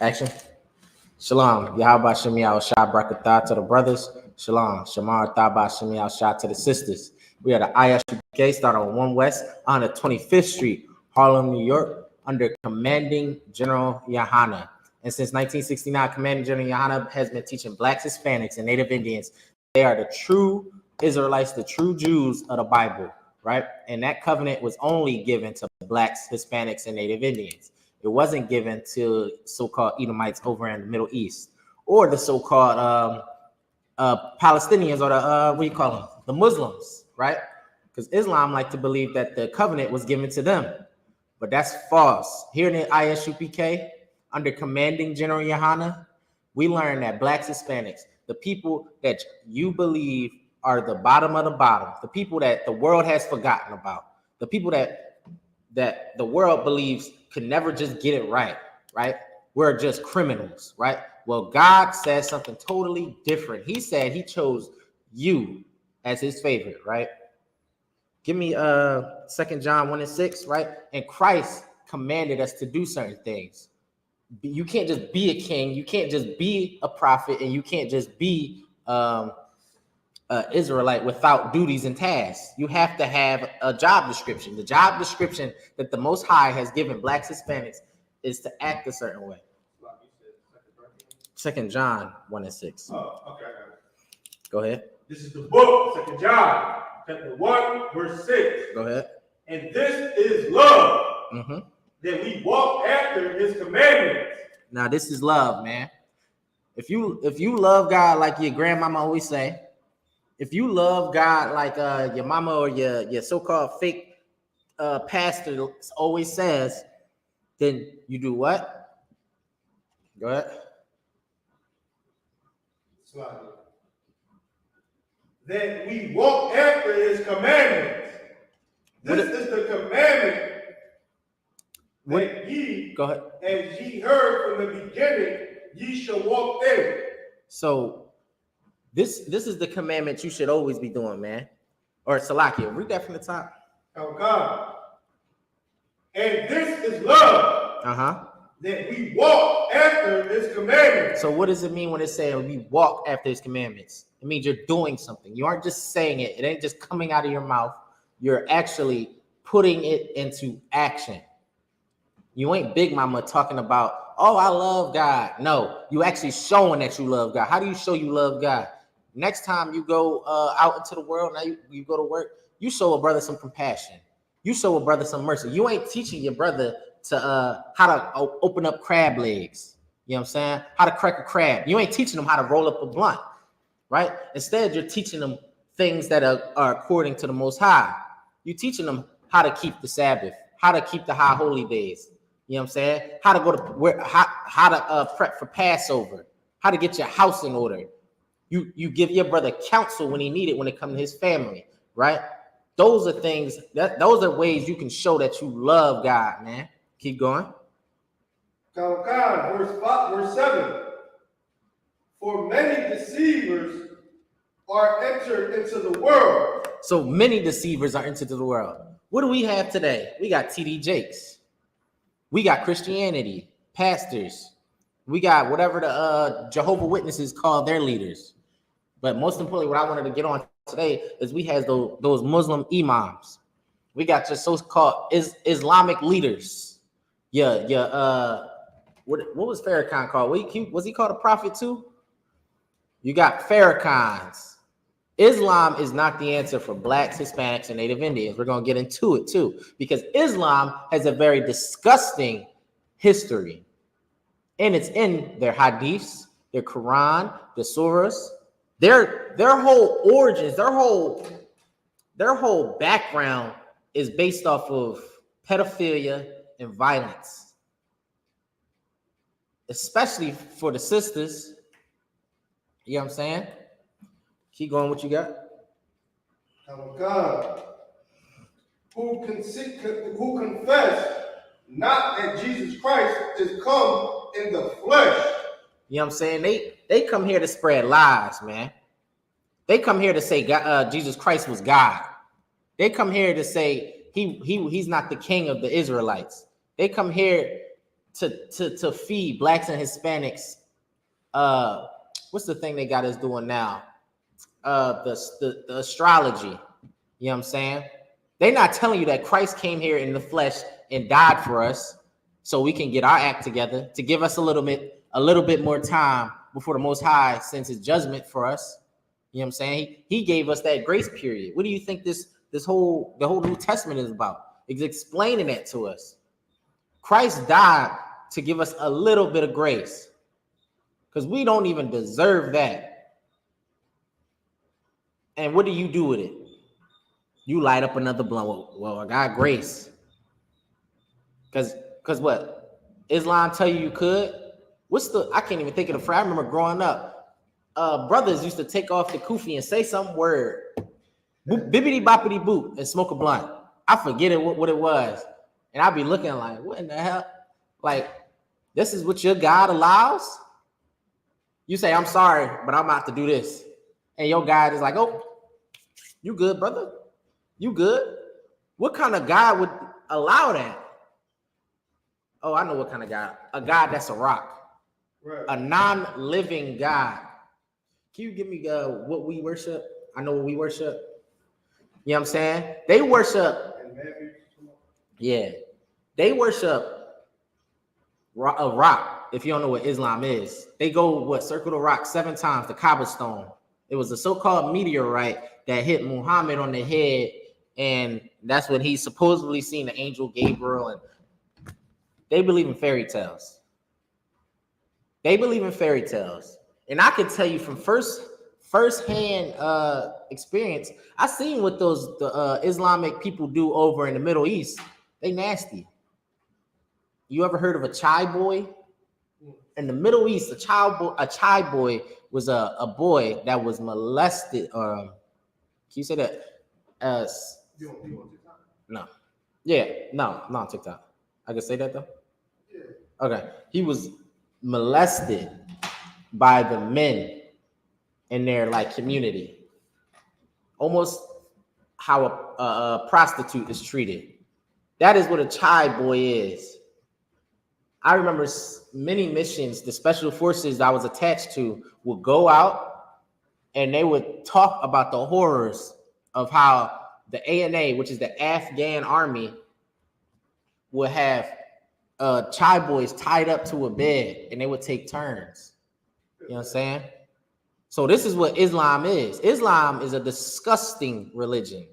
Action. Shalom. Yahweh Shem Shah Brakatah to the brothers. Shalom. Shamar Thaba Shem Shah to the sisters. We are the I.S.U.P.K. started on 1 West on the 25th Street, Harlem, New York, under Commanding General Yahanna. And since 1969, Commanding General Yahanna has been teaching blacks, Hispanics, and Native Indians. They are the true Israelites, the true Jews of the Bible, right? And that covenant was only given to blacks, Hispanics, and Native Indians. It wasn't given to so-called Edomites over in the Middle East or the so-called Palestinians or the, what do you call them? The Muslims, right? Because Islam like to believe that the covenant was given to them. But that's false. Here in the I.S.U.P.K., under Commanding General Yahanna, we learn that blacks, Hispanics, the people that you believe are the bottom of the bottom, the people that the world has forgotten about, the people that the world believes could never just get it right, right? We're just criminals, right? Well, God says something totally different. He said he chose you as his favorite, right? Give me 2 John 1:6, right? And Christ commanded us to do certain things. You can't just be a king, you can't just be a prophet, and you can't just be Israelite without duties and tasks. You have to have a job description. The job description that the Most High has given blacks, Hispanics is to act a certain way. 2 John 1:6. Oh, okay. Go ahead. This is the book, 2 John, chapter 1, verse 6. Go ahead. And this is love, that we walk after his commandments. Now, this is love, man. If you love God like your grandmama always say, if you love God like your mama or your so-called fake pastor always says, then you do what? Go ahead. That we walk after his commandments. This is the commandment that ye, go ahead, as ye heard from the beginning, ye shall walk there. So this is the commandment you should always be doing, man. Or Salakia, read that from the top. Oh God. And this is love. That we walk after his commandments. So what does it mean when it's saying we walk after his commandments? It means you're doing something. You aren't just saying it. It ain't just coming out of your mouth. You're actually putting it into action. You ain't Big Mama talking about, oh, I love God. No, you actually showing that you love God. How do you show you love God? Next time you go out into the world, now you go to work, you show a brother some compassion. You show a brother some mercy. You ain't teaching your brother to how to open up crab legs. You know what I'm saying? How to crack a crab. You ain't teaching them how to roll up a blunt, right? Instead, you're teaching them things that are according to the Most High. You're teaching them how to keep the Sabbath, how to keep the high holy days. You know what I'm saying? How to go to how to prep for Passover, how to get your house in order. You give your brother counsel when he need it when it comes to his family, right? Those are things those are ways you can show that you love God, man. Keep going. God, verse 7. For many deceivers are entered into the world. So many deceivers are entered into the world. What do we have today? We got TD Jakes. We got Christianity, pastors. We got whatever the Jehovah's Witnesses call their leaders. But most importantly, what I wanted to get on today is we have those Muslim imams. We got your so-called Islamic leaders. What was Farrakhan called? Was he called a prophet too? You got Farrakhan's. Islam is not the answer for blacks, Hispanics, and Native Indians. We're going to get into it too, because Islam has a very disgusting history. And it's in their hadiths, their Quran, the surahs, their whole origins, their whole background is based off of pedophilia and violence. Especially for the sisters. You know what I'm saying? Keep going, what you got? God, who confess not that Jesus Christ is come in the flesh. You know what I'm saying? They come here to spread lies, man. They come here to say Jesus Christ was God. They come here to say he's not the king of the Israelites. They come here to feed blacks and Hispanics. What's the thing they got us doing now? The astrology. You know what I'm saying? They're not telling you that Christ came here in the flesh and died for us so we can get our act together, to give us a little bit more time before the Most High sends his judgment for us. You know what I'm saying? He gave us that grace period. What do you think the whole New Testament is about? It's explaining that to us. Christ died to give us a little bit of grace, because we don't even deserve that. And what do you do with it? You light up another blunt. Well, I got grace. Because what? Islam tell you could? I can't even think of the phrase. I remember growing up, brothers used to take off the kufi and say some word. Bibbidi boppity boop, and smoke a blunt. I forget what it was. And I'd be looking like, what in the hell? Like, this is what your God allows? You say, I'm sorry, but I'm about to do this. And your God is like, oh, you good, brother? You good? What kind of God would allow that? Oh, I know what kind of God. A God that's a rock. Right. A non-living God. Can you give me what we worship? I know what we worship. You know what I'm saying? They worship. Yeah. They worship a rock. If you don't know what Islam is, they go circle the rock 7 times, the Kaaba stone. It was a so-called meteorite that hit Muhammad on the head, and that's when he supposedly seen the angel Gabriel. And they believe in fairy tales. They believe in fairy tales, and I can tell you from first-hand experience, I seen what the Islamic people do over in the Middle East. They nasty. You ever heard of a chai boy? In the Middle East, a chai boy was a boy that was molested. Can you say that? You on TikTok? No. Yeah, no, not on TikTok. I can say that though? Yeah. Okay. He was molested by the men in their community. Almost how a prostitute is treated. That is what a chai boy is. I remember many missions, the special forces I was attached to would go out and they would talk about the horrors of how the ANA, which is the Afghan army, would have chai boys tied up to a bed and they would take turns. You know what I'm saying? So this is what Islam is. Islam is a disgusting religion.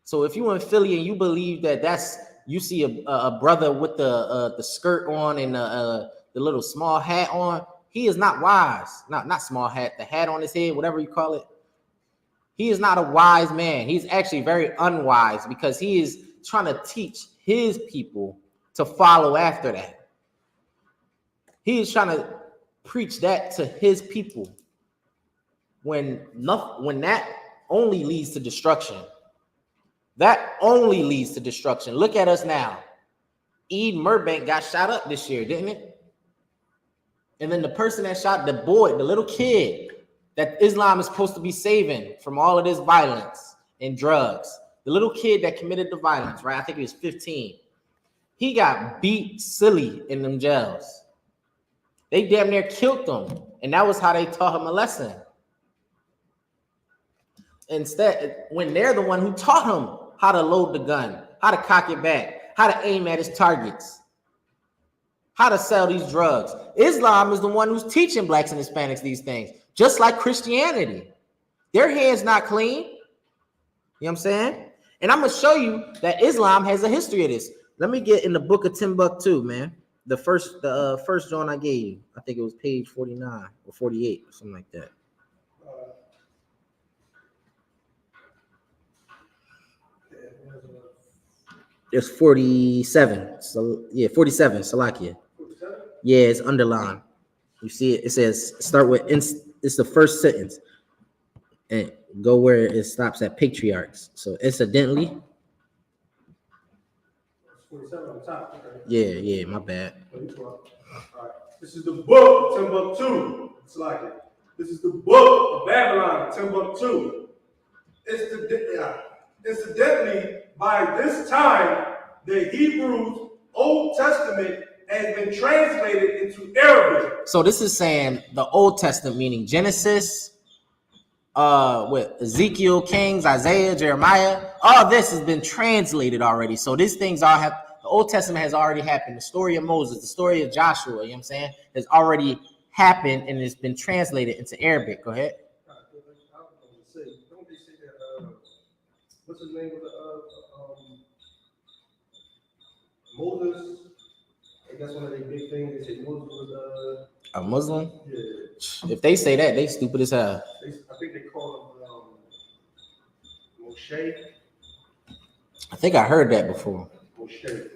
So if you in Philly and you believe you see a brother with the skirt on and the little small hat on, he is not wise. Not small hat, the hat on his head, whatever you call it. He is not a wise man. He's actually very unwise, because he is trying to teach his people to follow after that. He is trying to preach that to his people when that only leads to destruction. That only leads to destruction. Look at us now. Eve Merbank got shot up this year, didn't it? And then the person that shot the boy, the little kid that Islam is supposed to be saving from all of this violence and drugs, the little kid that committed the violence, right? I think he was 15. He got beat silly in them jails. They damn near killed him. And that was how they taught him a lesson. Instead, when they're the one who taught him how to load the gun, how to cock it back, how to aim at his targets, how to sell these drugs. Islam is the one who's teaching blacks and Hispanics these things, just like Christianity. Their hands not clean. You know what I'm saying? And I'm going to show you that Islam has a history of this. Let me get in the book of Timbuktu, man. The first John I gave you. I think it was page 49 or 48 or something like that. There's 47. So yeah, 47. Salakia. 47? Yeah, it's underlined. You see it? It says start with it's the first sentence and go where it stops at patriarchs. So incidentally. 47 on top. Okay. Yeah, my bad. All right. This is the book of Timbuktu. Salakia. This is the book of Babylon, Timbuktu. Incidentally, by this time, the Hebrews' Old Testament has been translated into Arabic. So this is saying the Old Testament, meaning Genesis, with Ezekiel, Kings, Isaiah, Jeremiah, all this has been translated already. So these things all have, the Old Testament has already happened. The story of Moses, the story of Joshua, you know what I'm saying, has already happened and it's been translated into Arabic. Go ahead. Don't they say that, what's the name of the, Moses? I guess one of their big things, they say Moses was, A Muslim? yeah. If they say that, they stupid as hell. I think they call him, Moshe. I think I heard that before. Moshe.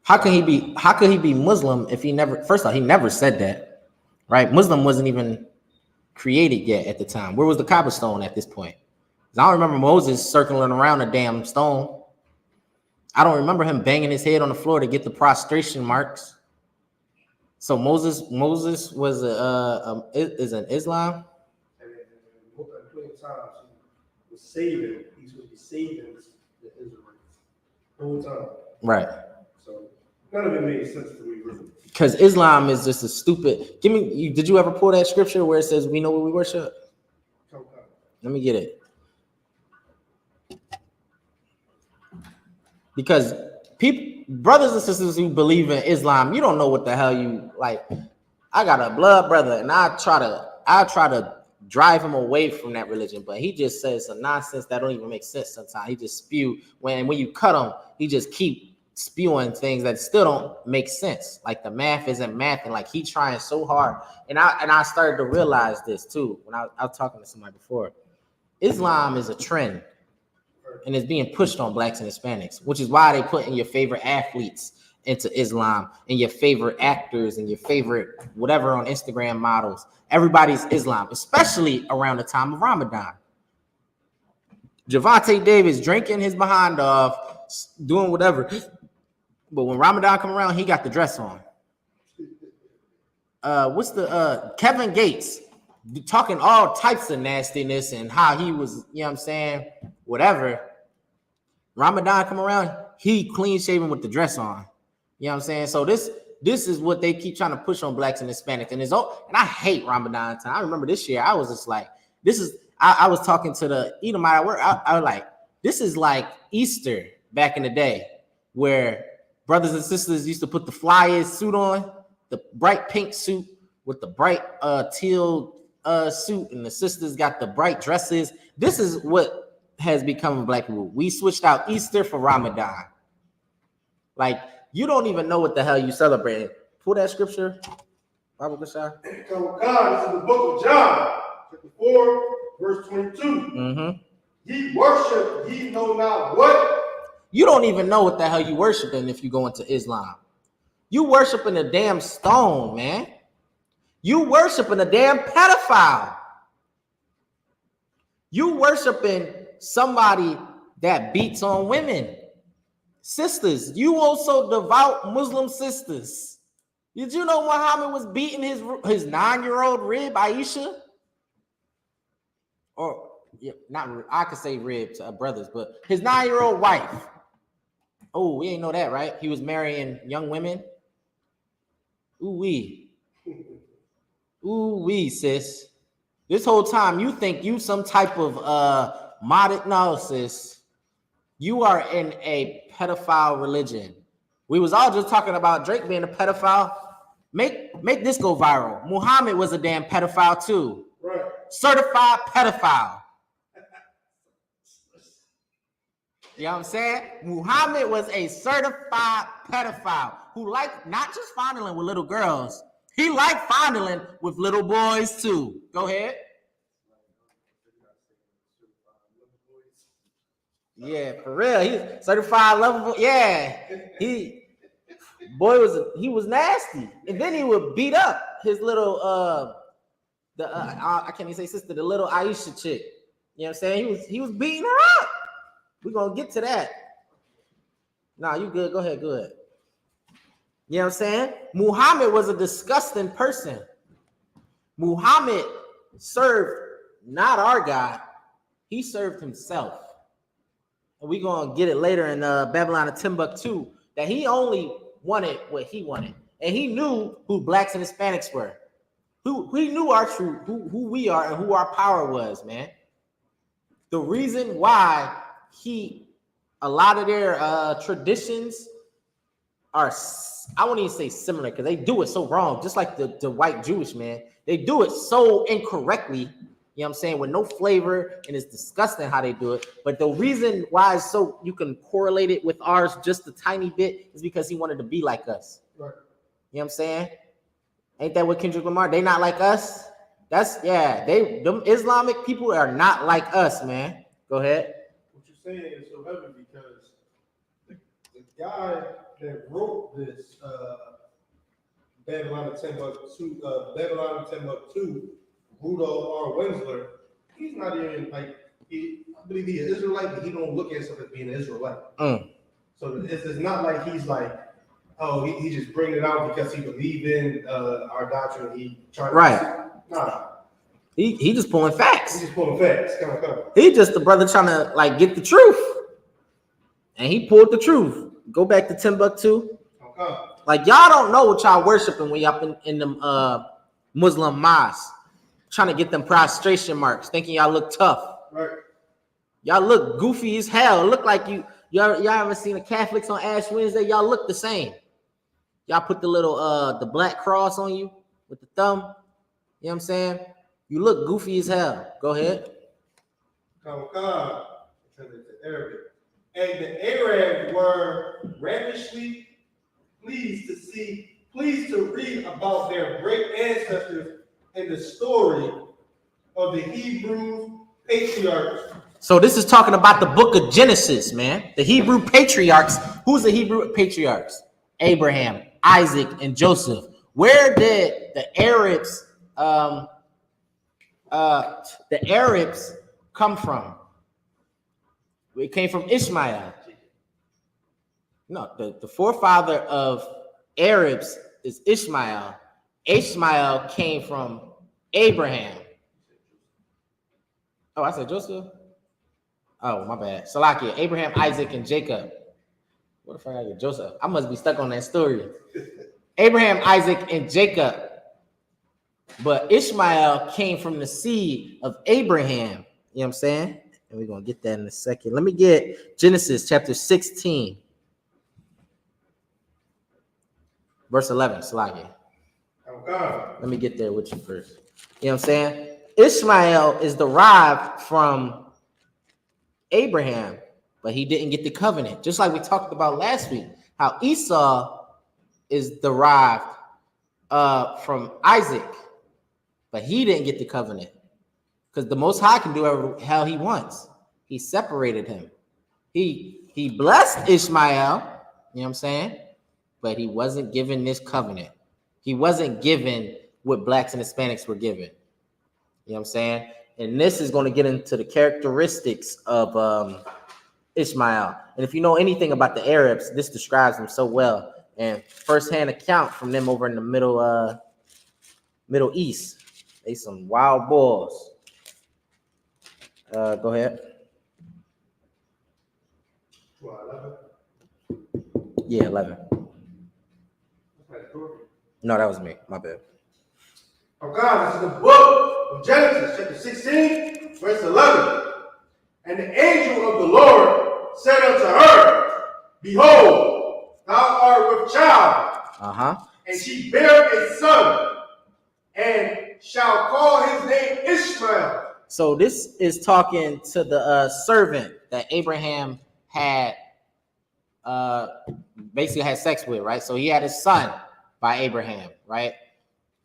How could he be Muslim if he never, first of all, he never said that, right? Muslim wasn't even created yet at the time. Where was the Kaaba stone at this point? I don't remember Moses circling around a damn stone. I don't remember him banging his head on the floor to get the prostration marks. So Moses was is an Islam. And plenty of times he was saving. He's supposed to be saving the Israelites the whole time. Right. So none of it made sense to me, really. Because Islam is just a stupid. Did you ever pull that scripture where it says we know what we worship? Okay. Let me get it. Because people, brothers and sisters who believe in Islam, you don't know what the hell you like. I got a blood brother, and I try to drive him away from that religion, but he just says some nonsense that don't even make sense sometimes. He just spew when you cut him, he just keep spewing things that still don't make sense. Like the math isn't math, and like he trying so hard. And I started to realize this too when I was talking to somebody before. Islam is a trend. And it's being pushed on blacks and Hispanics, which is why they put in your favorite athletes into Islam and your favorite actors and your favorite whatever on Instagram models. Everybody's Islam, especially around the time of Ramadan. Javante Davis drinking his behind off, doing whatever. But when Ramadan come around, he got the dress on. What's the Kevin Gates talking all types of nastiness and how he was, you know what I'm saying, whatever. Ramadan come around, he clean shaven with the dress on. You know what I'm saying? So this is what they keep trying to push on blacks and Hispanics. And I hate Ramadan time. I remember this year, I was just like, I was talking to the Edomite at work. I was like, this is like Easter back in the day where brothers and sisters used to put the flyest suit on, the bright pink suit with the bright teal suit, and the sisters got the bright dresses. This is what has become black people. We switched out Easter for Ramadan. Like, you don't even know what the hell you celebrating. Pull that scripture. Bible Bashar. So God, this is the book of John, chapter 4, verse 22. Mm-hmm. Ye worship, ye know not what. You don't even know what the hell you worshiping if you go into Islam. You worshiping a damn stone, man. You worshiping a damn pedophile. You worshiping somebody that beats on women. Sisters, you also devout Muslim sisters. Did you know Muhammad was beating his 9-year-old rib, Aisha? Or, yeah, not, I could say rib to brothers, but his 9-year-old wife. Oh, we ain't know that, right? He was marrying young women. Ooh-wee. Ooh-wee, sis. This whole time, you think you some type of modern, no, sis. You are in a pedophile religion. We was all just talking about Drake being a pedophile. Make this go viral. Muhammad was a damn pedophile too. Right. Certified pedophile. You know what I'm saying? Muhammad was a certified pedophile who liked not just fondling with little girls. He liked fondling with little boys too. Go ahead. Yeah, for real. He's certified lovable. Yeah. He was nasty. And then he would beat up his little I can't even say sister, the little Aisha chick. You know what I'm saying? He was beating her up. We're gonna get to that. Nah, you good. Go ahead, good. You know what I'm saying? Muhammad was a disgusting person. Muhammad served not our God, he served himself. And we're gonna get it later in Babylon of Timbuktu, that he only wanted what he wanted. And he knew who blacks and Hispanics were. He knew our truth, who we are and who our power was, man. The reason why a lot of their traditions are, I won't even say similar, because they do it so wrong, just like the white Jewish man. They do it so incorrectly, you know what I'm saying, with no flavor, and it's disgusting how they do it. But the reason why it's so you can correlate it with ours just a tiny bit is because he wanted to be like us. Right. You know what I'm saying? Ain't that what Kendrick Lamar? They not like us? Them Islamic people are not like us, man. Go ahead. What you're saying is so heavy because the guy that wrote this Babylon of Timbuktu, Rudolph R. Winsler, he's not even like, I believe he's an Israelite, but he don't look at himself as being an Israelite. So it's not like he's like, oh, he just bring it out because he believe in our doctrine. He trying to nah. He just pulling facts. He's just pulling facts. Come on. He just the brother trying to like get the truth, and he pulled the truth. Go back to Timbuktu. Okay. Like y'all don't know what y'all worshiping when y'all in them Muslim mosques, trying to get them prostration marks, thinking y'all look tough. Right. Y'all look goofy as hell. Look like y'all ever seen the Catholics on Ash Wednesday? Y'all look the same. Y'all put the little the black cross on you with the thumb. You know what I'm saying? You look goofy as hell. Go ahead. Turn it to Arabic. And the Arabs were ravishly pleased to read about their great ancestors and the story of the Hebrew patriarchs. So this is talking about the book of Genesis, man. The Hebrew patriarchs. Who's the Hebrew patriarchs? Abraham, Isaac, and Joseph. Where did the Arabs come from? It came from Ishmael. No, the forefather of Arabs is Ishmael. Ishmael came from Abraham. Oh, I said Joseph? Oh, my bad. Salakia, Abraham, Isaac, and Jacob. What the fuck I get Joseph? I must be stuck on that story. Abraham, Isaac, and Jacob. But Ishmael came from the seed of Abraham. You know what I'm saying? And we're going to get that in a second. Let me get Genesis chapter 16. Verse 11, Salakia. Let me get there with you first. You know what I'm saying? Ishmael is derived from Abraham, but he didn't get the covenant. Just like we talked about last week, how Esau is derived from Isaac, but he didn't get the covenant because the Most High can do whatever hell he wants. He separated him. He blessed Ishmael, you know what I'm saying? But he wasn't given this covenant. He wasn't given what blacks and Hispanics were given. You know what I'm saying? And this is going to get into the characteristics of Ishmael. And if you know anything about the Arabs, this describes them so well. And firsthand account from them over in the Middle East. They some wild boys. Go ahead. Yeah, 11. No, that was me. My bad. Oh God, this is the book of Genesis, chapter 16, verse 11. And the angel of the Lord said unto her, Behold, thou art with child, and she bare a son, and shall call his name Ishmael. So this is talking to the servant that Abraham had basically had sex with, right? So he had a son by Abraham, right?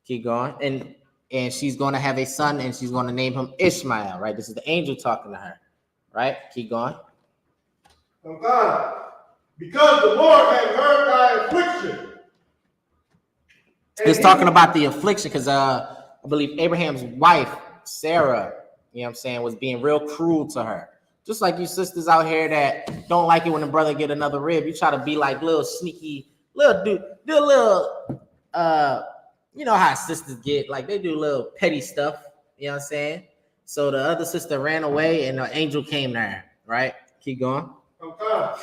Keep going. And she's going to have a son, and she's going to name him Ishmael, right? This is the angel talking to her, right? Keep going. Oh God, because the Lord had heard thy affliction. It's talking about the affliction because I believe Abraham's wife, Sarah, you know what I'm saying, was being real cruel to her. Just like you sisters out here that don't like it when a brother get another rib, you try to be like little sneaky, little dude, do a little, you know how sisters get, like they do little petty stuff, you know what I'm saying? So the other sister ran away and the angel came there, right? Keep going. Okay.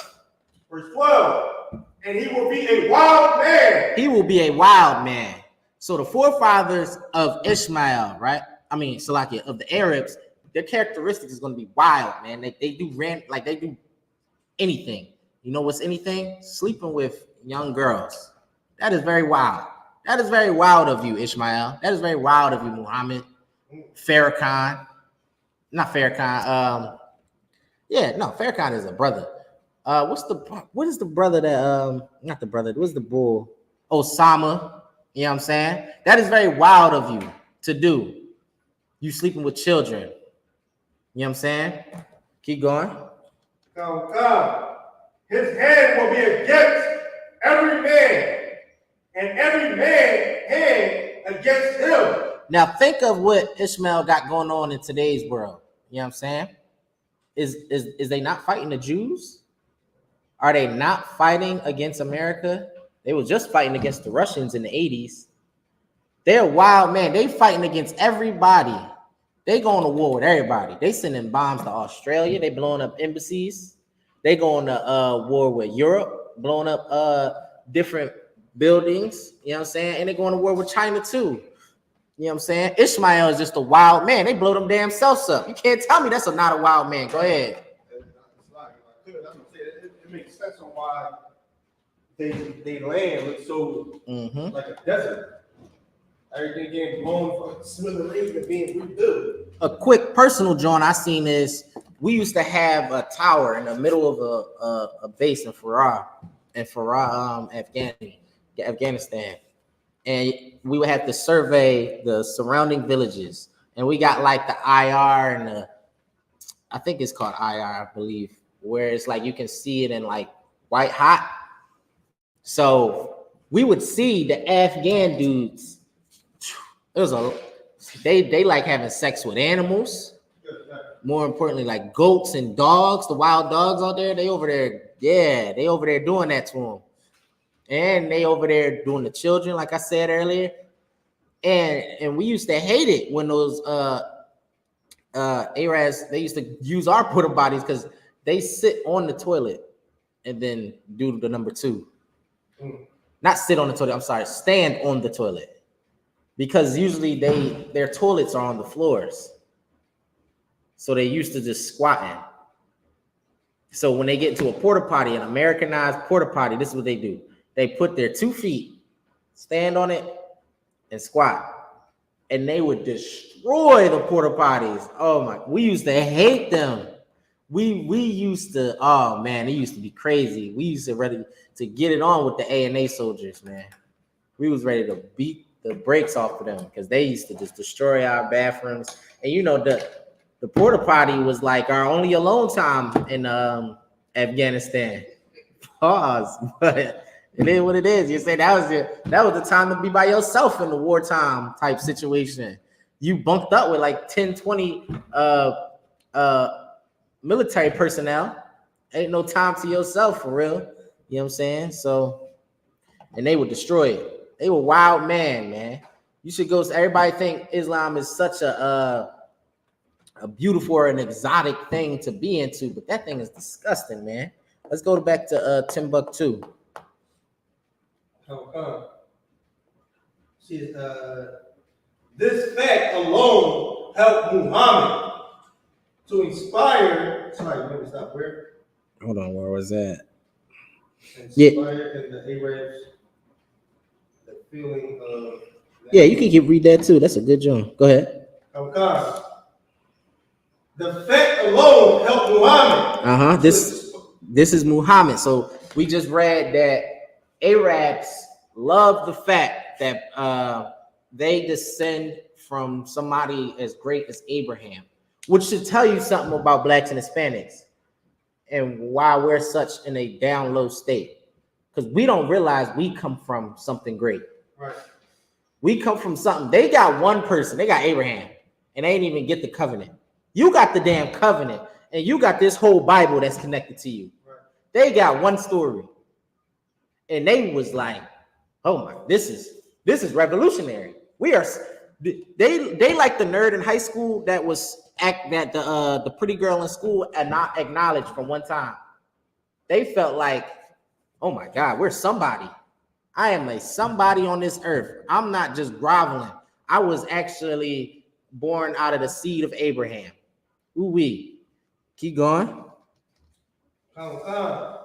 Verse 12. And he will be a wild man. He will be a wild man. So the forefathers of Ishmael, right? I mean, Salakia, of the Arabs, their characteristics is going to be wild, man. They do anything. You know what's anything? Sleeping with young girls. That is very wild. That is very wild of you, Ishmael. That is very wild of you, Muhammad. Farrakhan. Not Farrakhan. Farrakhan is a brother. What is the brother that not the brother, what's the bull? Osama. You know what I'm saying? That is very wild of you to do. You sleeping with children. You know what I'm saying? Keep going. Come. His hand will be against every man, and every man's hand against him. Now think of what Ishmael got going on in today's world. You know what I'm saying? Is they not fighting the Jews? Are they not fighting against America? They were just fighting against the Russians in the 80s. They're wild, man. They fighting against everybody. They going to war with everybody. They sending bombs to Australia. They blowing up embassies. They going to war with Europe, blowing up different buildings. You know what I'm saying? And they going to war with China too. You know what I'm saying? Ishmael is just a wild man. They blow them damn selves up. You can't tell me that's not a wild man. Go ahead. It makes sense on why they land looks so like a desert. Everything getting blown from smithereens and being rebuilt. A quick personal joint I seen is we used to have a tower in the middle of a base in Farah, Afghanistan, and we would have to survey the surrounding villages, and we got like the IR and I think it's called IR, I believe, where it's like you can see it in like white hot. So we would see the Afghan dudes. They like having sex with animals. More importantly, like goats and dogs, the wild dogs out there. They over there doing that to them. And they over there doing the children, like I said earlier. And we used to hate it when those Arabs, they used to use our porta bodies because they sit on the toilet and then do the number two. Not sit on the toilet, I'm sorry, stand on the toilet. Because usually their toilets are on the floors. So they used to just squatting. So when they get into a porta potty, an Americanized porta potty, this is what they do. They put their 2 feet, stand on it, and squat. And they would destroy the porta potties. Oh my, we used to hate them. We used to, oh man, it used to be crazy. We used to ready to get it on with the A&A soldiers, man. We was ready to beat the brakes off of them because they used to just destroy our bathrooms. And you know, the porta potty was like our only alone time in Afghanistan. Pause, but it is what it is. You say that was the time to be by yourself in the wartime type situation. You bunked up with like 10, 20 military personnel. Ain't no time to yourself for real. You know what I'm saying? So, and they would destroy it. They were wild man. You should go. Everybody think Islam is such a beautiful or an exotic thing to be into, but that thing is disgusting, man. Let's go back to Timbuktu. See, this fact alone helped Muhammad to inspire. Somebody, let me stop. Where? Hold on, where was that? Inspire in the Arabs. Feeling of you can read that too. That's a good job. Go ahead. Okay. The fact alone helped Muhammad. This is Muhammad. So we just read that Arabs love the fact that they descend from somebody as great as Abraham, which should tell you something about blacks and Hispanics and why we're such in a down low state. Because we don't realize we come from something great. Right. We come from something. They got one person. They got Abraham, and they didn't even get the covenant. You got the damn covenant, and you got this whole Bible that's connected to you. Right. They got one story, and they was like, "Oh my, this is revolutionary." We are. They like the nerd in high school that the pretty girl in school and not acknowledged from one time. They felt like Oh my God, we're somebody. I am a somebody on this earth. I'm not just groveling. I was actually born out of the seed of Abraham. Ooh-wee. Keep going. To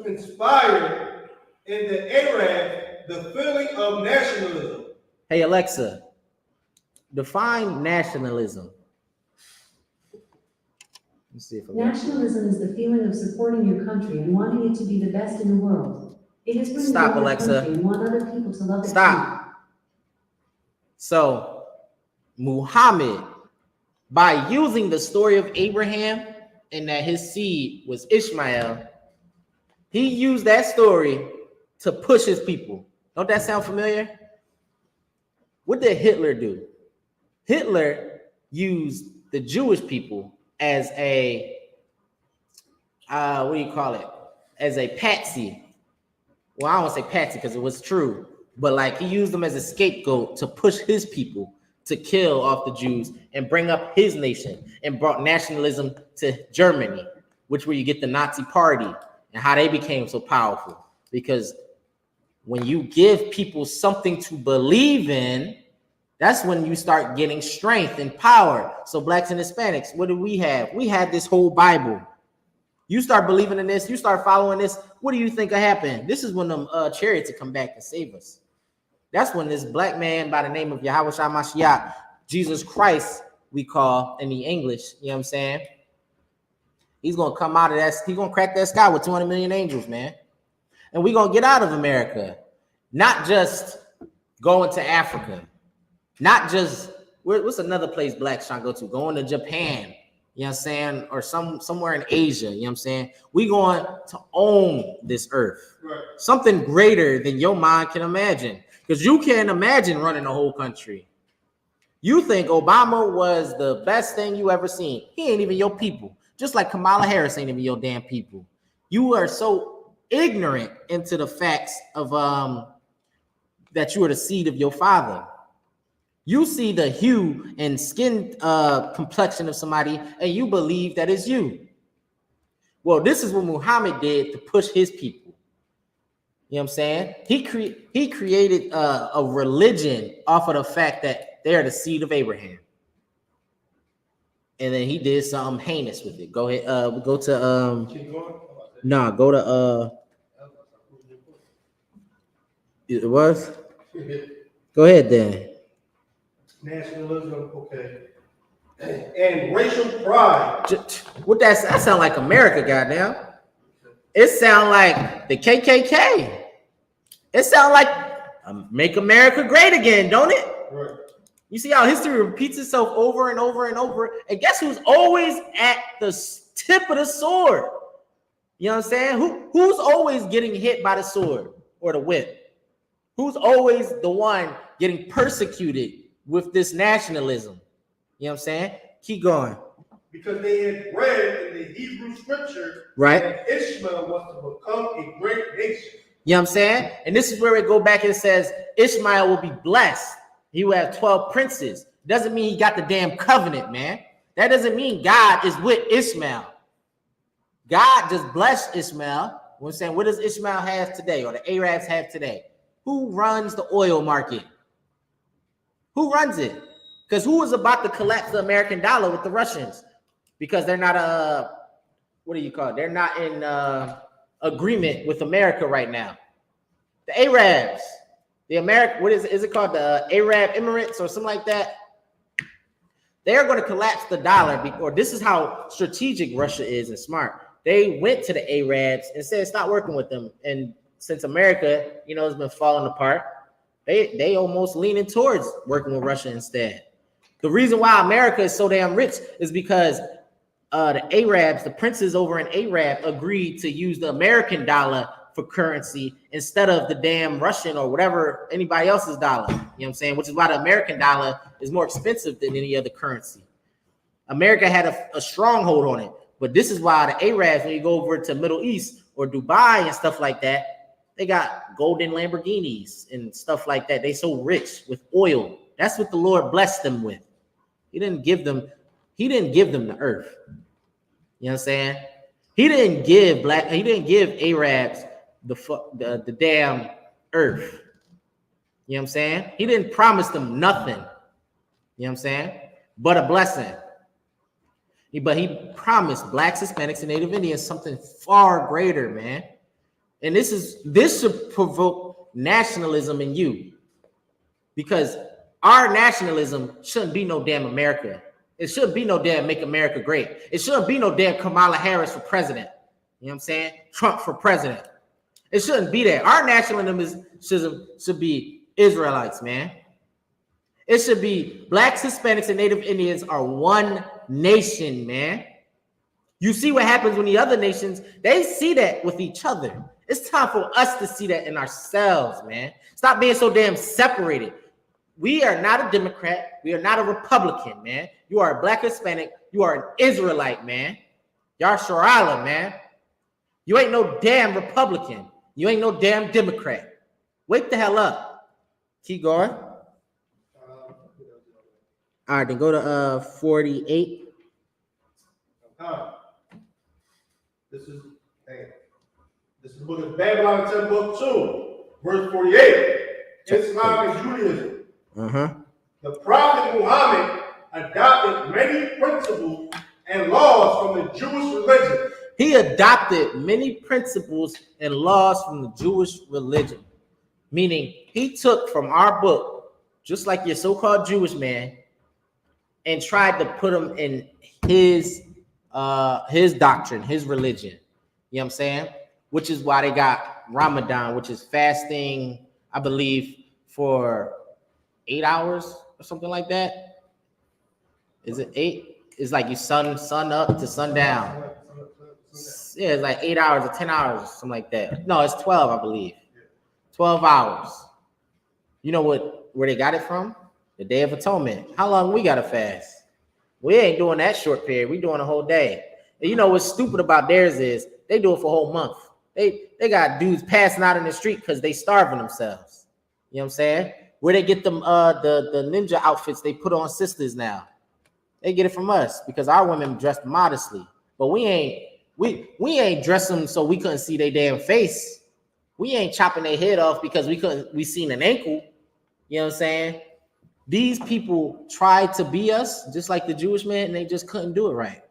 inspire in the Arab the feeling of nationalism. Hey, Alexa, define nationalism. Let's see if Nationalism is the feeling of supporting your country and wanting it to be the best in the world. It is when you Stop, love your Alexa. country and want other people to love it too. Stop. So, Muhammad, by using the story of Abraham and that his seed was Ishmael, he used that story to push his people. Don't that sound familiar? What did Hitler do? Hitler used the Jewish people as a, what do you call it? As a patsy. Well, I don't want to say patsy because it was true, but like he used them as a scapegoat to push his people to kill off the Jews and bring up his nation, and brought nationalism to Germany, which where you get the Nazi party and how they became so powerful. Because when you give people something to believe in, that's when you start getting strength and power. So blacks and Hispanics, what do we have? We had this whole Bible. You start believing in this, you start following this, what do you think will happen? This is when them chariots will come back and save us. That's when this black man by the name of Yahawashi Mashiach, Jesus Christ, we call in the English, you know what I'm saying? He's going to come out of that, he's going to crack that sky with 200 million angels, man. And we're going to get out of America. Not just going to Africa. Not just, what's another place blacks trying to go to? Going to Japan, you know what I'm saying? Or somewhere in Asia, you know what I'm saying? We're going to own this earth. Right. Something greater than your mind can imagine. Because you can't imagine running a whole country. You think Obama was the best thing you ever seen. He ain't even your people. Just like Kamala Harris ain't even your damn people. You are so ignorant into the facts of that you are the seed of your father. You see the hue and skin complexion of somebody and you believe that it's you. Well, this is what Muhammad did to push his people. You know what I'm saying? He created a religion off of the fact that they're the seed of Abraham. And then he did something heinous with it. Go ahead, go to go to it was? Go ahead then. Nationalism, okay. And racial pride. What that sound like America, goddamn. It sound like the KKK. It sound like make America great again, don't it? Right. You see how history repeats itself over and over and over. And guess who's always at the tip of the sword? You know what I'm saying? Who's always getting hit by the sword or the whip? Who's always the one getting persecuted with this nationalism? You know what I'm saying? Keep going. Because they had read in the Hebrew scripture Right. that Ishmael was to become a great nation. You know what I'm saying? And this is where we go back and it says Ishmael will be blessed. He will have 12 princes. Doesn't mean he got the damn covenant, man. That doesn't mean God is with Ishmael. God just blessed Ishmael. We're saying, what does Ishmael have today, or the Arabs have today? Who runs the oil market? Who runs it? Because who is about to collapse the American dollar with the Russians? Because they're not what do you call it? They're not in agreement with America right now. The Arabs, the American, what is it called? The Arab Emirates or something like that. They're going to collapse the dollar, or this is how strategic Russia is and smart. They went to the Arabs and said, stop working with them. And since America, you know, has been falling apart, they almost leaning towards working with Russia instead. The reason why America is so damn rich is because the Arabs, the princes over in Arab, agreed to use the American dollar for currency instead of the damn Russian or whatever anybody else's dollar. You know what I'm saying? Which is why the American dollar is more expensive than any other currency. America had a stronghold on it. But this is why the Arabs, when you go over to Middle East or Dubai and stuff like that, they got golden Lamborghinis and stuff like that. They so rich with oil. That's what the Lord blessed them with. He didn't give them the earth. You know what I'm saying? He didn't give Arabs the damn earth. You know what I'm saying? He didn't promise them nothing. You know what I'm saying? But a blessing. But he promised blacks, Hispanics, and Native Indians something far greater, man. And this should provoke nationalism in you, because our nationalism shouldn't be no damn America. It shouldn't be no damn Make America Great. It shouldn't be no damn Kamala Harris for president. You know what I'm saying? Trump for president. It shouldn't be that. Our nationalism should be Israelites, man. It should be blacks, Hispanics, and Native Indians are one nation, man. You see what happens when the other nations, they see that with each other. It's time for us to see that in ourselves, man. Stop being so damn separated. We are not a Democrat. We are not a Republican, man. You are a black Hispanic. You are an Israelite, man. Y'all Sharala, man. You ain't no damn Republican. You ain't no damn Democrat. Wake the hell up. Keep going. All right, then go to 48. This is the book of Babylon 10, book 2, verse 48. Islam and Judaism. The Prophet Muhammad adopted many principles and laws from the Jewish religion. He adopted many principles and laws from the Jewish religion, meaning he took from our book, just like your so-called Jewish man, and tried to put them in his doctrine, his religion. You know what I'm saying? Which is why they got Ramadan, which is fasting, I believe, for 8 hours or something like that. Is it 8? It's like you sun up to sundown. Yeah, it's like 8 hours or 10 hours or something like that. No, it's 12, I believe. 12 hours. You know where they got it from? The Day of Atonement. How long we gotta fast? We ain't doing that short period. We doing a whole day. And you know what's stupid about theirs is they do it for a whole month. They got dudes passing out in the street because they starving themselves. You know what I'm saying? Where they get them the ninja outfits they put on sisters now. They get it from us because our women dressed modestly. But we ain't dressed them so we couldn't see their damn face. We ain't chopping their head off because we seen an ankle. You know what I'm saying? These people tried to be us, just like the Jewish man, and they just couldn't do it right.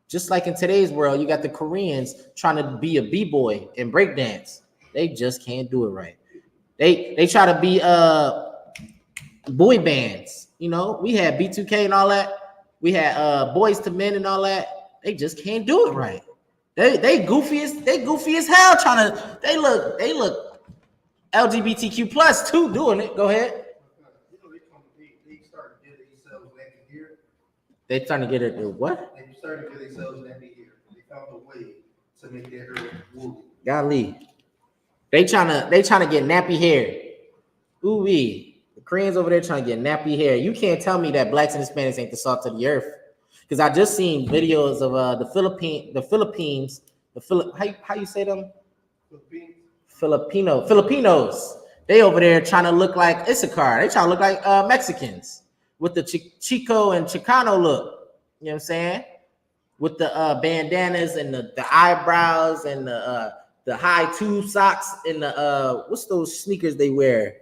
Just like in today's world, you got the Koreans trying to be a b-boy and breakdance. They just can't do it right. They try to be boy bands. You know, we had B2K and all that. We had Boys to Men and all that. They just can't do it right. They goofy as hell trying to. They look LGBTQ plus too doing it. Go ahead. They started to get themselves naked here. They trying to get it what? They started to get themselves naked here. They found a way to make their hair woolly. Golly. They trying to get nappy hair. Ooh wee. The Koreans over there trying to get nappy hair. You can't tell me that blacks and Hispanics ain't the salt of the earth. Because I just seen videos of the Philippines. How you say them? Filipinos. They over there trying to look like Isupk. They trying to look like Mexicans with the Chico and Chicano look. You know what I'm saying? With the bandanas and the eyebrows and the high tube socks and the what's those sneakers they wear?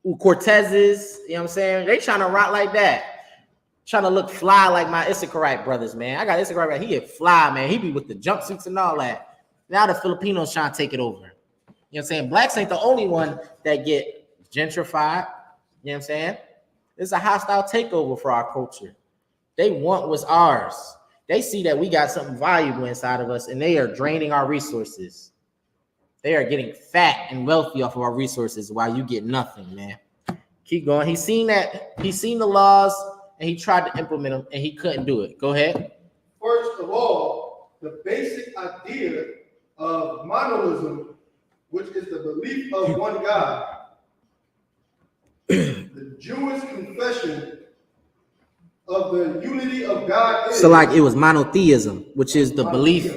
Ooh, Cortezes. You know what I'm saying? They trying to rock like that. Trying to look fly like my Issakarite brothers, man. I got Issakarite right. He get fly, man. He be with the jumpsuits and all that. Now the Filipinos trying to take it over. You know what I'm saying? Blacks ain't the only one that get gentrified. You know what I'm saying? It's a hostile takeover for our culture. They want what's ours. They see that we got something valuable inside of us, and they are draining our resources. They are getting fat and wealthy off of our resources while you get nothing, man. Keep going. He's seen that. He's seen the laws, and he tried to implement them, and he couldn't do it. Go ahead. First of all, the basic idea of monolism, which is the belief of one God. The Jewish confession of the unity of God is. So like it was monotheism, which is the belief.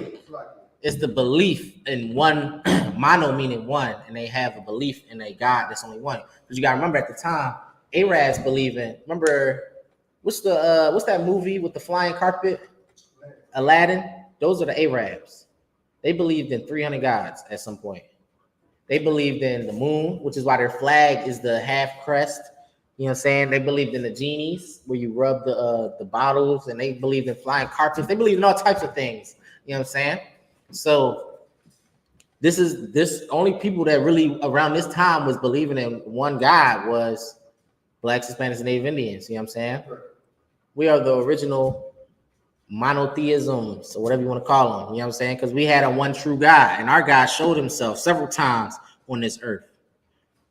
It's the belief in one, mono meaning one, and they have a belief in a God that's only one. But you gotta remember at the time, Arabs believe in. Remember, what's that movie with the flying carpet? Aladdin. Those are the Arabs. They believed in 300 gods at some point. They believed in the moon, which is why their flag is the half crest. You know what I'm saying? They believed in the genies, where you rub the bottles, and they believed in flying carpets. They believed in all types of things. You know what I'm saying? So this only people that really around this time was believing in one God was Blacks, Hispanics, and Native Indians. You know what I'm saying? We are the original monotheisms, or whatever you want to call them. You know what I'm saying? Because we had a one true God, and our God showed himself several times on this earth.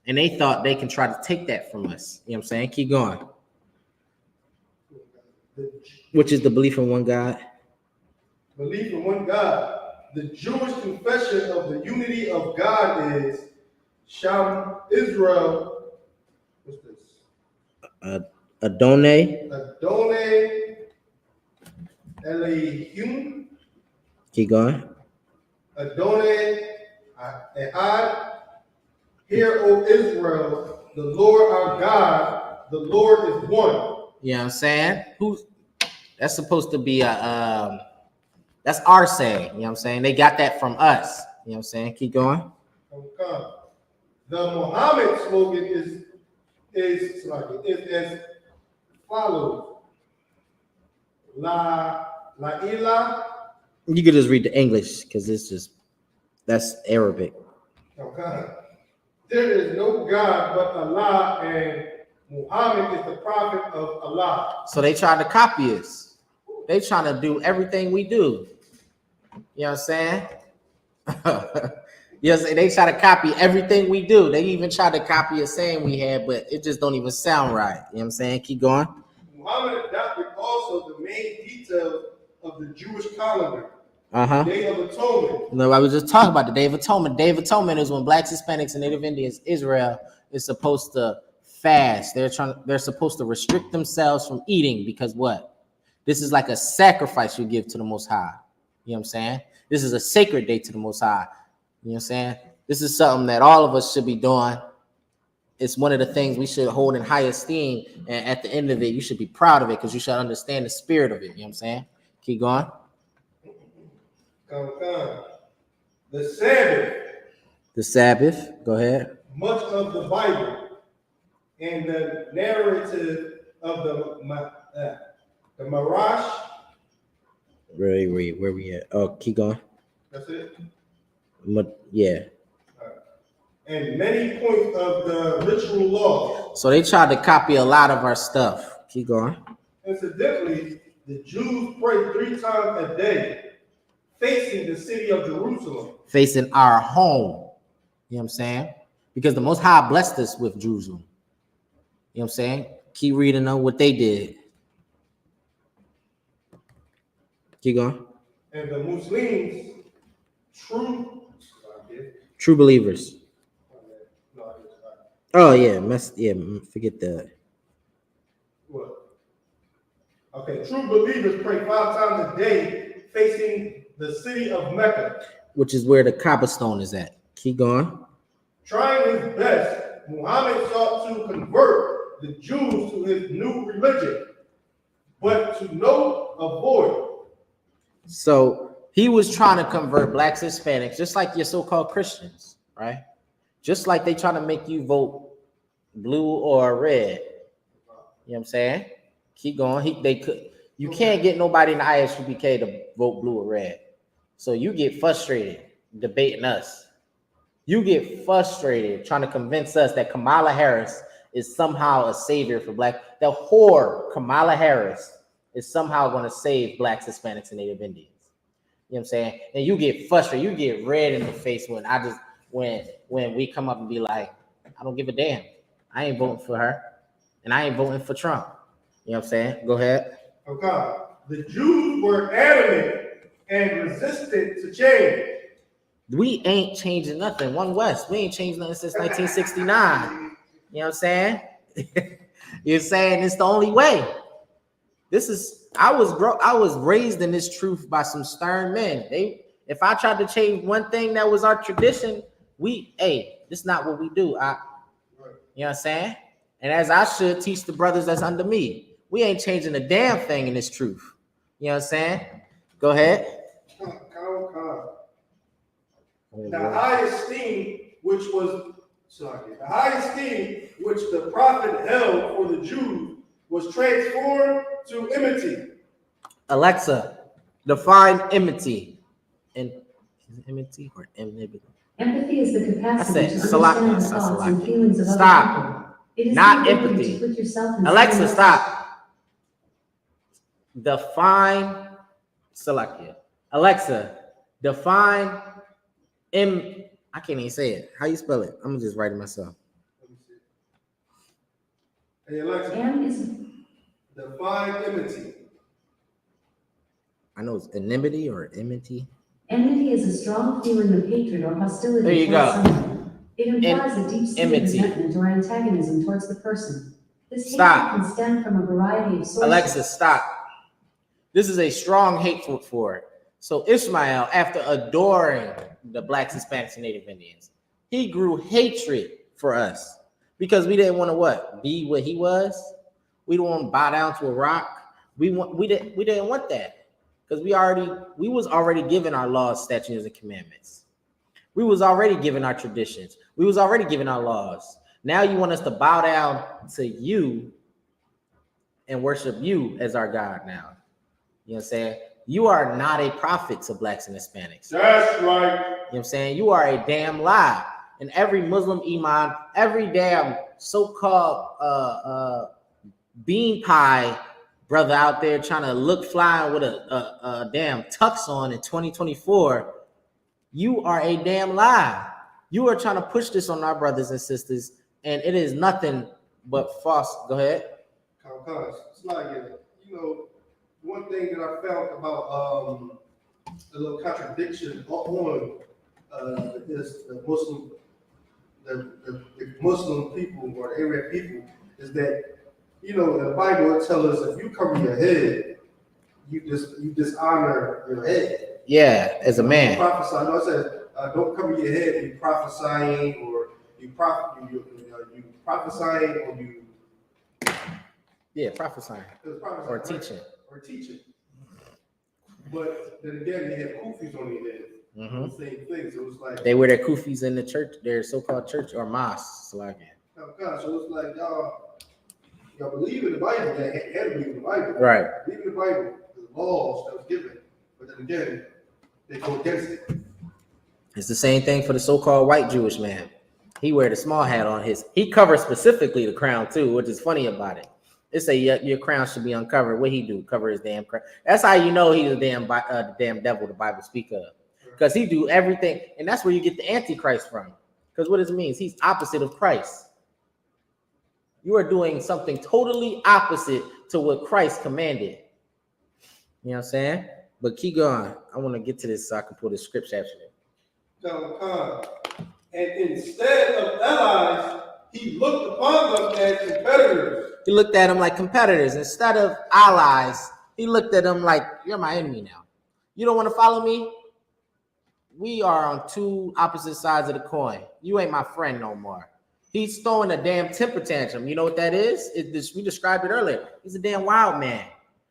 And they thought they can try to take that from us. You know what I'm saying? Keep going. Which is the belief in one God. Belief in one God. The Jewish confession of the unity of God is Sham Israel. What's this? Adonai. Adonai Elohim. Keep going. Adonai Ehad. Hear, O Israel, the Lord our God, the Lord is one. You know what I'm saying? That's supposed to be that's our saying. You know what I'm saying? They got that from us. You know what I'm saying? Keep going. Okay. The Muhammad slogan is as follows. La ilah. You could just read the English because that's Arabic. Okay. There is no God but Allah, and Muhammad is the prophet of Allah. So they tried to copy us. They trying to do everything we do. You know what I'm saying? Yes, they try to copy everything we do. They even tried to copy a saying we had, but it just don't even sound right. You know what I'm saying? Keep going. Muhammad adopted also the main details of the Jewish calendar. Day of Atonement. No, I was just talking about the Day of Atonement. Day of Atonement is when Blacks, Hispanics, and Native Indians, Israel, is supposed to fast. They're supposed to restrict themselves from eating because what? This is like a sacrifice you give to the Most High. You know what I'm saying? This is a sacred day to the Most High. You know what I'm saying? This is something that all of us should be doing. It's one of the things we should hold in high esteem. And at the end of it, you should be proud of it because you should understand the spirit of it. You know what I'm saying? Keep going. The Sabbath. The Sabbath. Go ahead. Much of the Bible and the narrative of the Marash. Where we at? Oh, keep going. That's it. Yeah. And many points of the ritual law. So they tried to copy a lot of our stuff. Keep going. Incidentally, the Jews pray 3 times a day, facing the city of Jerusalem. Facing our home. You know what I'm saying? Because the Most High blessed us with Jerusalem. You know what I'm saying? Keep reading on what they did. Keep going. And the Muslims, true believers. Oh yeah, forget that. What? Okay, true believers pray 5 times a day, facing the city of Mecca, which is where the Kaaba stone is at. Keep going. Trying his best, Muhammad sought to convert the Jews to his new religion, but to no avail. So he was trying to convert Blacks, Hispanics, just like your so-called Christians, right? Just like they trying to make you vote blue or red. You know what I'm saying? Keep going. You can't get nobody in the I.S.U.P.K to vote blue or red. So you get frustrated debating us. You get frustrated trying to convince us that Kamala Harris is somehow a savior for Black. The whore Kamala Harris is somehow going to save Blacks, Hispanics, and Native Indians. You know what I'm saying? And you get frustrated. You get red in the face when we come up and be like, I don't give a damn. I ain't voting for her. And I ain't voting for Trump. You know what I'm saying? Go ahead. Okay. The Jews were adamant and resistant to change. We ain't changing nothing. One West. We ain't changed nothing since 1969. You know what I'm saying? You're saying it's the only way. I was raised in this truth by some stern men. If I tried to change one thing that was our tradition, this is not what we do. You know what I'm saying? And as I should teach the brothers that's under me, we ain't changing a damn thing in this truth. You know what I'm saying? Go ahead. The high esteem which the prophet held for the Jews was transformed to enmity. Alexa, define enmity. Enmity or enmity? Empathy is the capacity to Salak- understand no, the thoughts Salak. and feelings of Stop. other people. It is Not the ability empathy. to put yourself in Alexa, someone stop. Define Salakia. Alexa, define I can't even say it. How you spell it? I'm gonna just write it myself. Let me see. Hey Alexa, define enmity. I know it's enmity or enmity. Enmity is a strong feeling of hatred or hostility There you towards go. someone. It implies a deep-seated Enmity. resentment or antagonism towards the person. This Stop. hatred can stem from a variety of sources. Alexa, stop. This is a strong hateful for it. So Ishmael, after adoring the blacks, Hispanics, and Native Indians, he grew hatred for us because we didn't want to what? Be what he was. We don't want to bow down to a rock. We didn't want that because we was already given our laws, statutes, and commandments. We was already given our traditions. We was already given our laws. Now you want us to bow down to you and worship you as our God now. You know what I'm saying? You are not a prophet to blacks and Hispanics. That's right. You know what I'm saying? You are a damn lie. And every Muslim imam, every damn so-called bean pie brother out there trying to look fly with a damn tux on in 2024, you are a damn lie. You are trying to push this on our brothers and sisters, and it is nothing but false. Go ahead. It's like, one thing that I found about a little contradiction on the Muslim people or the Arab people is that the Bible tells us if you cover your head, you dishonor your head. Yeah, as a man. You prophesy. No, it says don't cover your head. You prophesying or you prophesying or you. Yeah, prophesying or teaching. Or teaching. But then again, they have kufis on their head. Mm-hmm. Same thing. So it's like they wear their kufis in the church, their so-called church or mosque. So it's like y'all believe in the Bible. You had to believe in the Bible. Right. Believe in the Bible, the laws that was given. But then again, they go against it. It's the same thing for the so-called white Jewish man. He wear the small hat on his. He covers specifically the crown too, which is funny about it. They say your crown should be uncovered. What he do? Cover his damn crown. That's how you know he's the damn devil the Bible speak of, because he do everything, and that's where you get the Antichrist from. Because what it means, he's opposite of Christ. You are doing something totally opposite to what Christ commanded. You know what I'm saying? But keep going. I want to get to this so I can pull the scripture actually. And instead of allies, he looked upon them as competitors. He looked at them like competitors. Instead of allies, he looked at them like, you're my enemy now. You don't want to follow me? We are on two opposite sides of the coin. You ain't my friend no more. He's throwing a damn temper tantrum. You know what that is? We described it earlier. He's a damn wild man.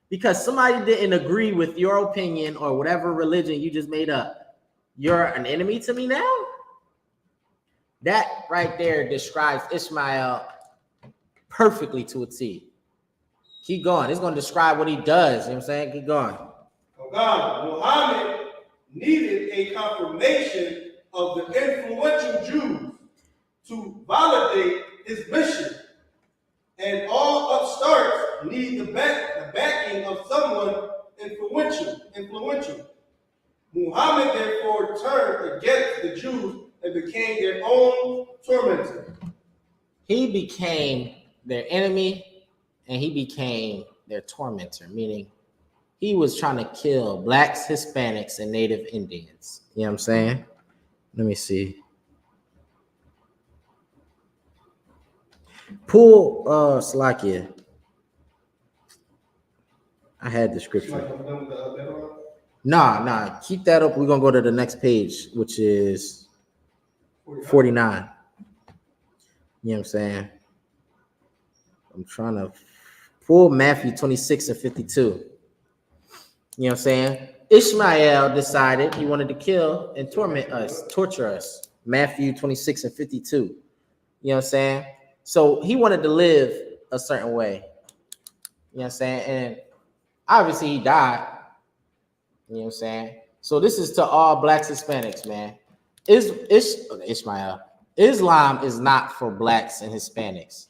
Because somebody didn't agree with your opinion or whatever religion you just made up. You're an enemy to me now? That right there describes Ishmael perfectly to a T. Keep going. It's going to describe what he does. You know what I'm saying? Keep going. Oh God, Muhammad needed a confirmation of the influential Jews to validate his mission. And all upstarts need the backing of someone influential. Muhammad therefore turned against the Jews and became their own tormentor. He became their enemy and he became their tormentor, meaning he was trying to kill blacks, Hispanics, and Native Indians. You know what I'm saying? Let me see. Pull Slakia. I had the scripture. Nah. Keep that up. We're gonna go to the next page, which is 49. You know what I'm saying? I'm trying to pull Matthew 26 and 52. You know what I'm saying? Ishmael decided he wanted to kill and torment us, torture us. Matthew 26 and 52. You know what I'm saying? So he wanted to live a certain way. You know what I'm saying? And obviously he died. You know what I'm saying? So this is to all blacks, Hispanics, man. Ishmael. Islam is not for blacks and Hispanics.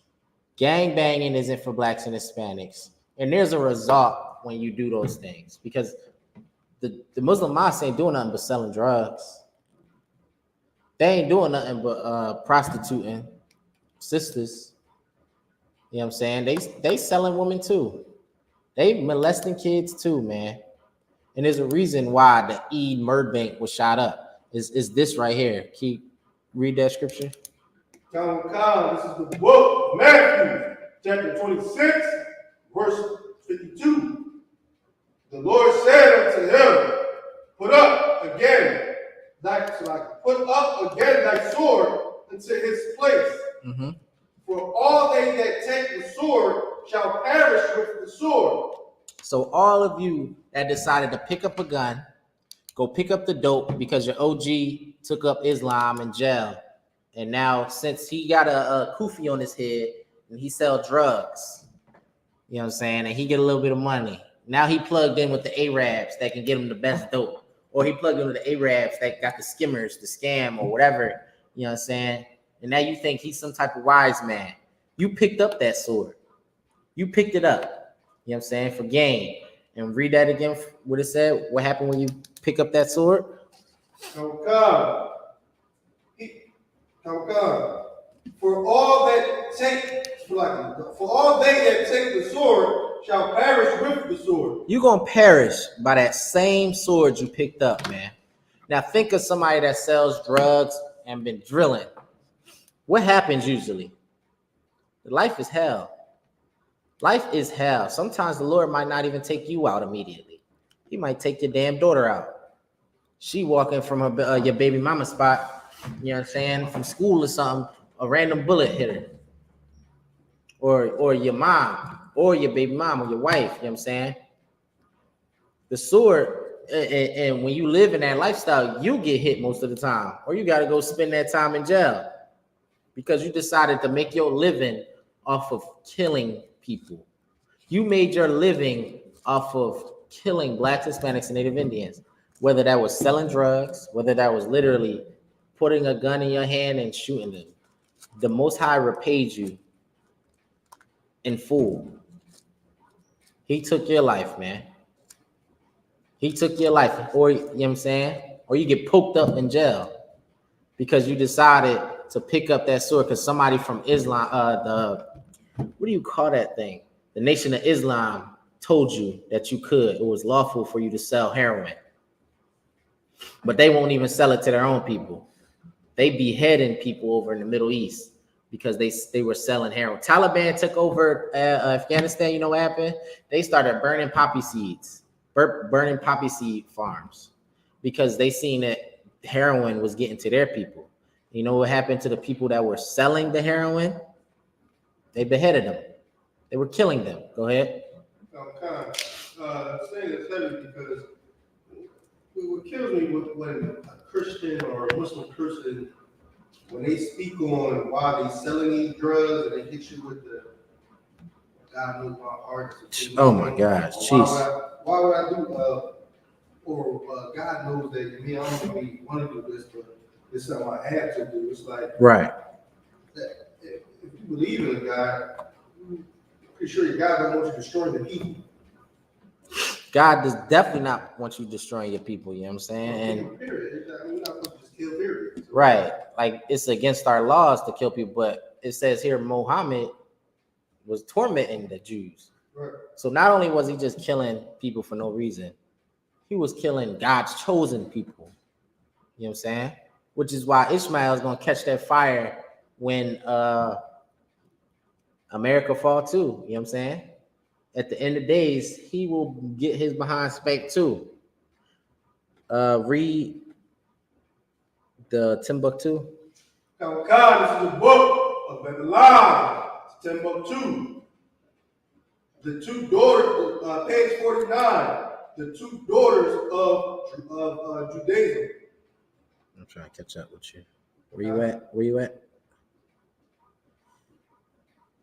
Gang banging isn't for blacks and Hispanics. And there's a result when you do those things because the Muslim mosques ain't doing nothing but selling drugs. They ain't doing nothing but prostituting sisters. You know what I'm saying? They selling women too. They molesting kids too, man. And there's a reason why the Eid Murbank was shot up. Is this right here? Read that scripture. This is the book of Matthew, chapter 26, verse 52. The Lord said unto him, put up again thy sword into his place. Mm-hmm. For all they that take the sword shall perish with the sword. So all of you that decided to pick up a gun, go pick up the dope because your OG took up Islam in jail. And now since he got a kufi on his head and he sell drugs, you know what I'm saying, and he get a little bit of money. Now he plugged in with the Arabs that can get him the best dope. Or he plugged in with the Arabs that got the skimmers, the scam, or whatever, you know what I'm saying? And now you think he's some type of wise man. You picked up that sword. You picked it up, you know what I'm saying, for gain. And read that again, what it said. What happened when you pick up that sword? For all they that take the sword shall perish with the sword. You're gonna perish by that same sword you picked up, man. Now think of somebody that sells drugs and been drilling. What happens usually? Life is hell. Life is hell. Sometimes the Lord might not even take you out immediately. He might take your damn daughter out. She walking from her your baby mama spot, you know what I'm saying, from school or something, a random bullet hit her. Or your mom, or your baby mom, or your wife, you know what I'm saying? The sword, and when you live in that lifestyle, you get hit most of the time, or you got to go spend that time in jail because you decided to make your living off of killing people. You made your living off of killing blacks, Hispanics, and Native Indians, whether that was selling drugs, whether that was literally putting a gun in your hand and shooting them. The Most High repaid you in full. He took your life, man. He took your life, or you know what I'm saying? Or you get poked up in jail because you decided to pick up that sword because somebody from Islam, what do you call that thing? The Nation of Islam told you that you could. It was lawful for you to sell heroin. But they won't even sell it to their own people. They beheading people over in the Middle East because they were selling heroin. Taliban took over Afghanistan. You know what happened? They started burning poppy seeds, burning poppy seed farms because they seen that heroin was getting to their people. You know what happened to the people that were selling the heroin? They beheaded them. They were killing them. Go ahead. Saying it's heavy because what kills me when a Christian or a Muslim person, when they speak on why they selling these drugs and they hit you with the God knows my heart. Oh my gosh, jeez. Why would I do God knows that me, I don't really want to do this, but it's something I have to do. It's like right. If you believe in a God, I'm pretty sure your God don't want you destroying the people. God does definitely not want you destroying your people, you know what I'm saying? And period. We're not supposed to just kill, period. Right. Like it's against our laws to kill people, but it says here Muhammad was tormenting the Jews. Right. So not only was he just killing people for no reason, he was killing God's chosen people. You know what I'm saying? Which is why Ishmael is going to catch that fire when America fall too. You know what I'm saying? At the end of days, he will get his behind spanked too. Read the Timbuktu. Now, God, this is the book of Babylon, Timbuktu. The two daughters, page 49. the two daughters of Judaism. I'm trying to catch up with you. Where you at? Where you at?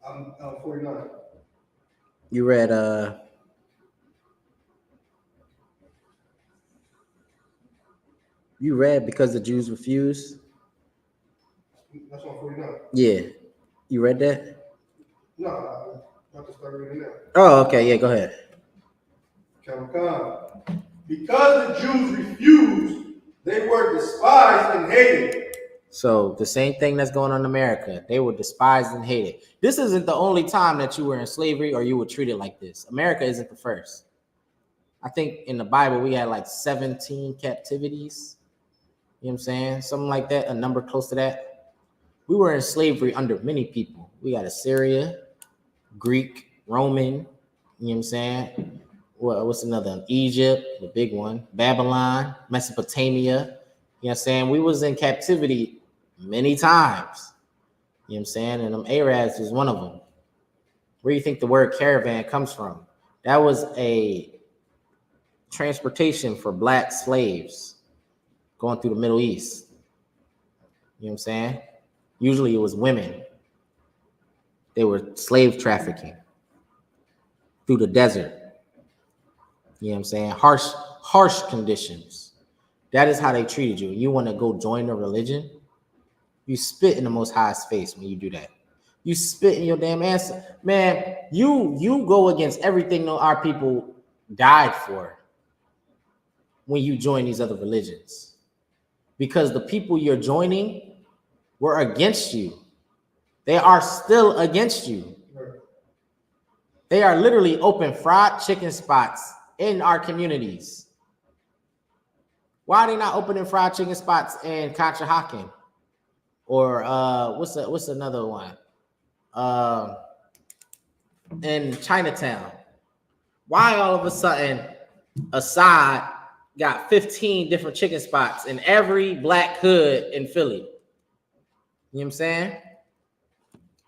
I'm 49. You read because the Jews refused? That's on 49. Yeah. You read that? No, I'm about to start reading now. Oh, okay. Yeah, go ahead. Because the Jews refused, they were despised and hated. So the same thing that's going on in America. They were despised and hated. This isn't the only time that you were in slavery or you were treated like this. America isn't the first. I think in the Bible, we had like 17 captivities. You know what I'm saying? Something like that, a number close to that. We were in slavery under many people. We got Assyria, Greek, Roman, you know what I'm saying? What's another one? Egypt, the big one, Babylon, Mesopotamia. You know what I'm saying? We was in captivity many times. You know what I'm saying? And them Arabs is one of them. Where do you think the word caravan comes from? That was a transportation for black slaves going through the Middle East. You know what I'm saying? Usually it was women. They were slave trafficking through the desert. You know what I'm saying? Harsh conditions. That is how they treated you. You want to go join the religion? You spit in the Most High's face when you do that. You spit in your damn answer. Man, you go against everything that our people died for when you join these other religions. Because the people you're joining were against you. They are still against you. They are literally open fried chicken spots in our communities. Why are they not opening fried chicken spots in Conshohocken? Or what's another one? In Chinatown. Why all of a sudden Assad got 15 different chicken spots in every black hood in Philly? You know what I'm saying?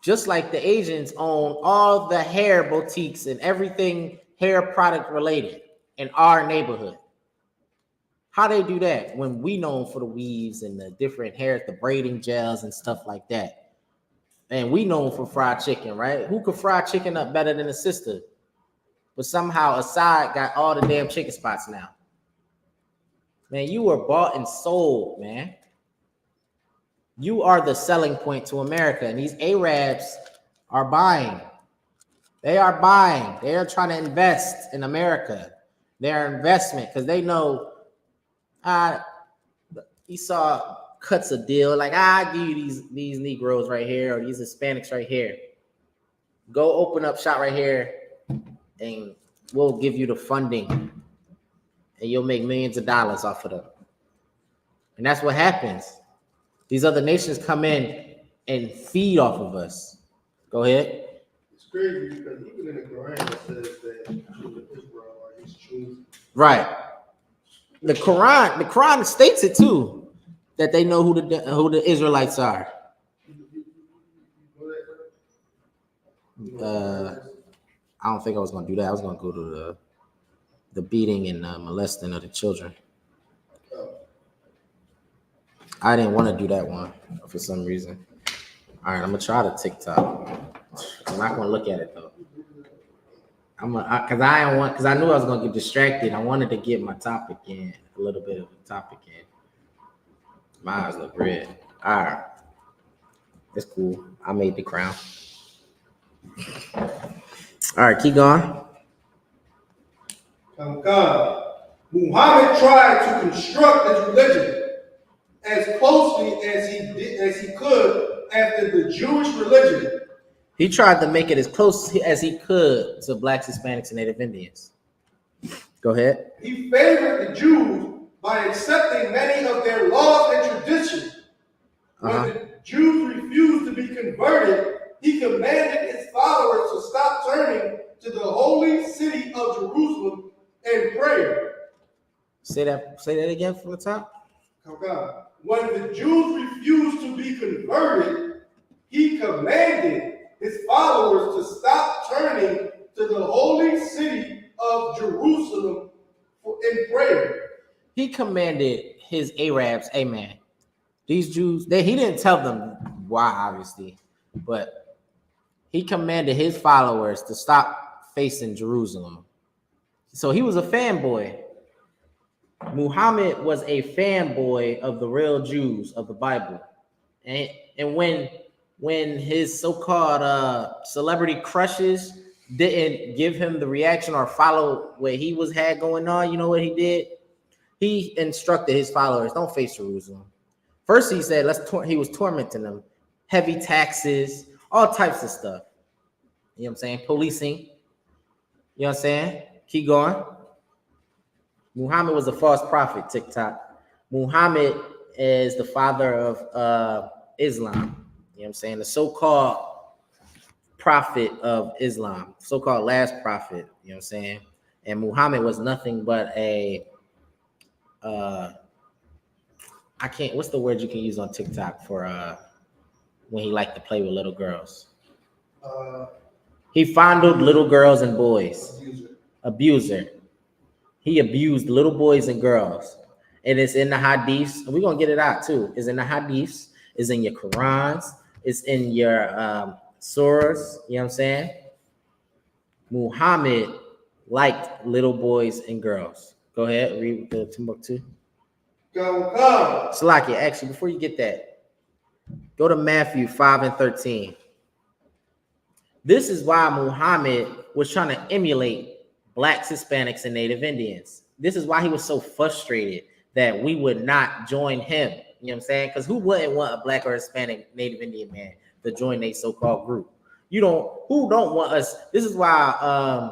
Just like the Asians own all the hair boutiques and everything hair product related in our neighborhood. How they do that when we known for the weaves and the different hair, the braiding gels and stuff like that? And we known for fried chicken, right? Who could fry chicken up better than a sister? But somehow Assad got all the damn chicken spots now. Man, you were bought and sold, man. You are the selling point to America, and these Arabs are buying. They are buying. They are trying to invest in America. Their investment, because they know Esau cuts a deal like, I give you these Negroes right here or these Hispanics right here. Go open up shop right here and we'll give you the funding and you'll make millions of dollars off of them. And that's what happens. These other nations come in and feed off of us. Go ahead. It's crazy because even in the Quran it says that children of Israel are his chosen. Right. The Quran states it too, that they know who the Israelites are. I don't think I was going to do that. I was going to go to the beating and molesting of the children. I didn't want to do that one for some reason. All right, I'm gonna try the TikTok. I'm not gonna look at it though. Because I knew I was gonna get distracted. I wanted to get my topic in, a little bit of a topic in. My eyes look red. All right, it's cool. I made the crown. All right, keep going. Muhammad tried to construct his religion as closely as he could after the Jewish religion. He tried to make it as close as he could to blacks, Hispanics, and Native Indians. Go ahead. He favored the Jews by accepting many of their laws and traditions. When the Jews refused to be converted, he commanded his followers to stop turning to the holy city of Jerusalem and pray. Say that again from the top. When the Jews refused to be converted, he commanded his followers to stop turning to the holy city of Jerusalem in prayer. He commanded his Arabs, hey man, these Jews, he didn't tell them why, obviously, but he commanded his followers to stop facing Jerusalem. So he was a fanboy. Muhammad was a fanboy of the real Jews of the Bible. And when his so-called celebrity crushes didn't give him the reaction or follow what he had going on, you know what he did? He instructed his followers, don't face Jerusalem. First, he said, he was tormenting them. Heavy taxes, all types of stuff. You know what I'm saying? Policing. You know what I'm saying? Keep going. Muhammad was a false prophet, TikTok. Muhammad is the father of Islam. You know what I'm saying? The so-called prophet of Islam, so-called last prophet. You know what I'm saying? And Muhammad was nothing but a what's the word you can use on TikTok for when he liked to play with little girls? He fondled little girls and boys. Abuser. He abused little boys and girls. And it's in the hadiths. We're going to get it out too. It's in the hadiths. It's in your Qurans. It's in your surahs. You know what I'm saying? Muhammad liked little boys and girls. Go ahead. Read the Timbuktu. Salaki, actually, before you get that, go to Matthew 5:13. This is why Muhammad was trying to emulate Blacks, Hispanics, and Native Indians. This is why he was so frustrated that we would not join him. You know what I'm saying? Because who wouldn't want a Black or Hispanic Native Indian man to join their so-called group? Who don't want us? This is why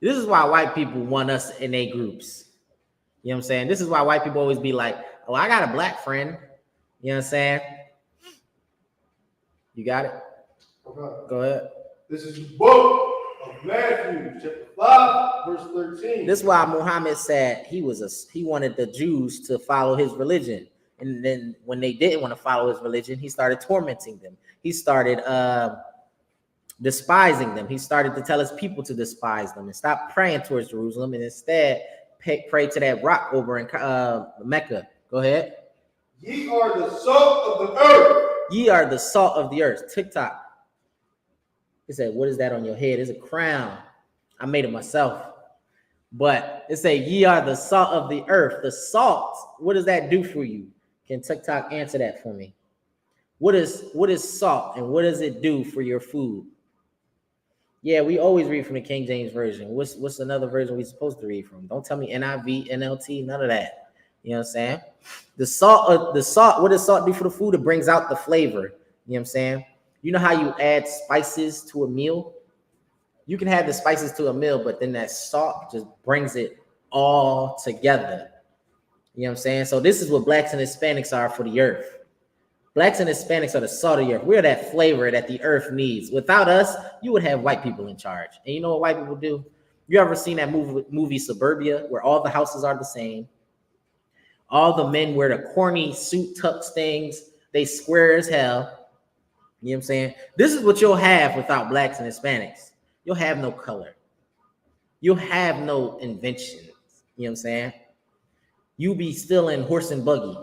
white people want us in their groups. You know what I'm saying? This is why white people always be like, oh, I got a Black friend. You know what I'm saying? You got it? Okay. Go ahead. This is the book of Matthew, chapter 5, verse 13. This is why Muhammad said he wanted the Jews to follow his religion. And then when they didn't want to follow his religion, he started tormenting them. He started despising them. He started to tell his people to despise them and stop praying towards Jerusalem and instead pray to that rock over in Mecca. Go ahead. Ye are the salt of the earth. Ye are the salt of the earth. TikTok. He said, what is that on your head? It's a crown. I made it myself. But it said, ye are the salt of the earth. The salt, what does that do for you? Can TikTok answer that for me? What is salt and what does it do for your food? Yeah, we always read from the King James Version. What's another version we're supposed to read from? Don't tell me NIV, NLT, none of that. You know what I'm saying? The salt, what does salt do for the food? It brings out the flavor. You know what I'm saying? You know how you add spices to a meal? You can add the spices to a meal, but then that salt just brings it all together. You know what I'm saying? So this is what Blacks and Hispanics are for the earth. Blacks and Hispanics are the salt of the earth. We're that flavor that the earth needs. Without us, you would have white people in charge. And you know what white people do? You ever seen that movie Suburbia, where all the houses are the same? All the men wear the corny suit tux things. They square as hell. You know what I'm saying? This is what you'll have without Blacks and Hispanics. You'll have no color. You'll have no inventions. You know what I'm saying? You'll be still in horse and buggy.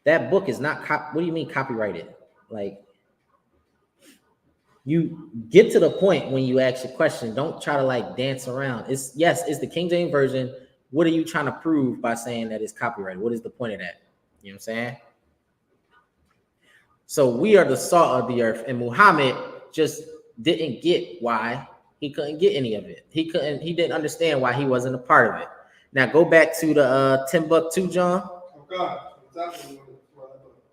That book is not, what do you mean copyrighted? Like, you get to the point when you ask your question. Don't try to like dance around. It's the King James Version. What are you trying to prove by saying that it's copyrighted? What is the point of that? You know what I'm saying? So we are the salt of the earth, and Muhammad just didn't get why he couldn't get any of it. He didn't understand why he wasn't a part of it. Now go back to the Timbuktu, John. Okay. Exactly.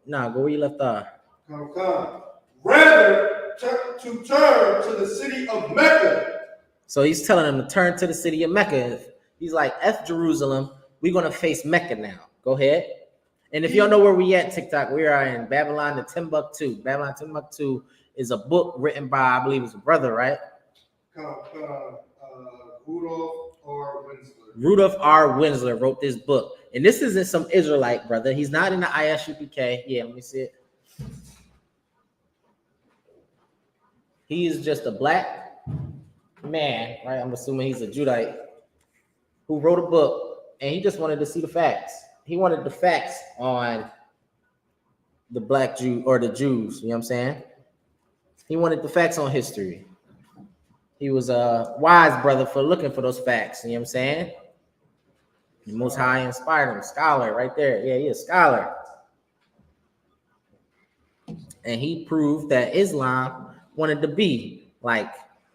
No, go where you left off. Okay. Rather to turn to the city of Mecca. So he's telling them to turn to the city of Mecca. He's like, F Jerusalem, we're going to face Mecca now. Go ahead. And if you don't know where we at, TikTok, we are in Babylon to Timbuktu. Babylon to Timbuktu is a book written by, I believe it's a brother, right? Rudolph R. Winsler wrote this book. And this isn't some Israelite brother. He's not in the I.S.U.P.K. Yeah, let me see it. He is just a black man, right? I'm assuming he's a Judite who wrote a book, and he just wanted to see the facts. He wanted the facts on the black Jew or the Jews. You know what I'm saying? He wanted the facts on history. He was a wise brother for looking for those facts. You know what I'm saying? The Most High inspired him. Scholar right there. Yeah, he's a scholar. And he proved that Islam wanted to be like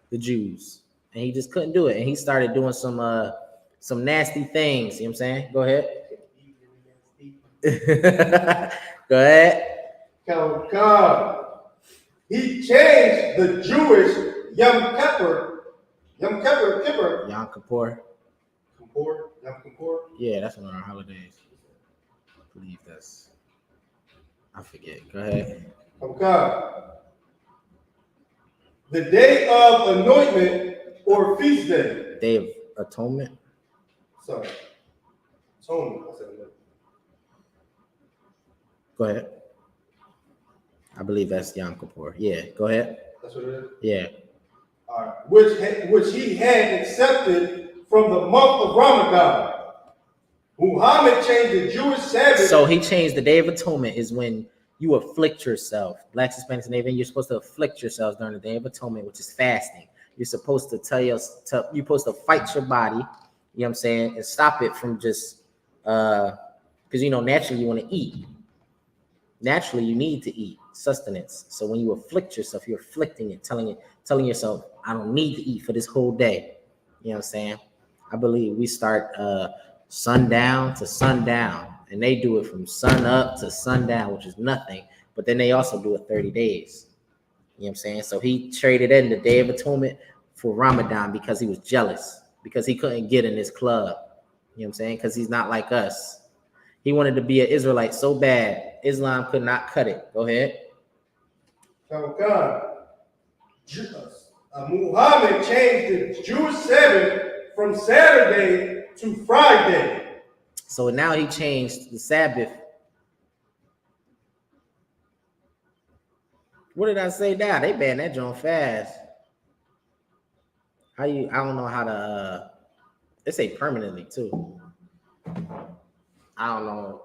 the Jews. And he just couldn't do it. And he started doing some nasty things. You know what I'm saying? Go ahead. Go ahead. He changed the Jewish Yom Kippur. Yom Kippur. Yom Kippur. Yeah, that's one of our holidays. I believe that's. I forget. Go ahead. Okay. The Day of Anointment or Feast Day. Day of Atonement. Sorry. Atonement. I said anointment. Go ahead. I believe that's Yom Kippur. Yeah, go ahead. That's what it is? Yeah. All right. Which he had accepted from the month of Ramadan. Muhammad changed the Jewish Sabbath. So he changed the Day of Atonement is when you afflict yourself. Blacks, Hispanics, and Native, you're supposed to afflict yourselves during the Day of Atonement, which is fasting. You're supposed to you're supposed to fight your body, you know what I'm saying, and stop it from just because naturally you want to eat. Naturally, you need to eat sustenance. So when you afflict yourself, you're afflicting it, telling yourself, I don't need to eat for this whole day. You know what I'm saying? I believe we start sundown to sundown, and they do it from sun up to sundown, which is nothing. But then they also do it 30 days. You know what I'm saying? So he traded in the Day of Atonement for Ramadan because he was jealous, because he couldn't get in this club. You know what I'm saying? Because he's not like us. He wanted to be an Israelite so bad, Islam could not cut it. Go ahead. Oh God. Muhammad changed the Jewish Sabbath from Saturday to Friday. So now he changed the Sabbath. What did I say now? They banned that joint fast. I don't know how to they say permanently too. I don't know.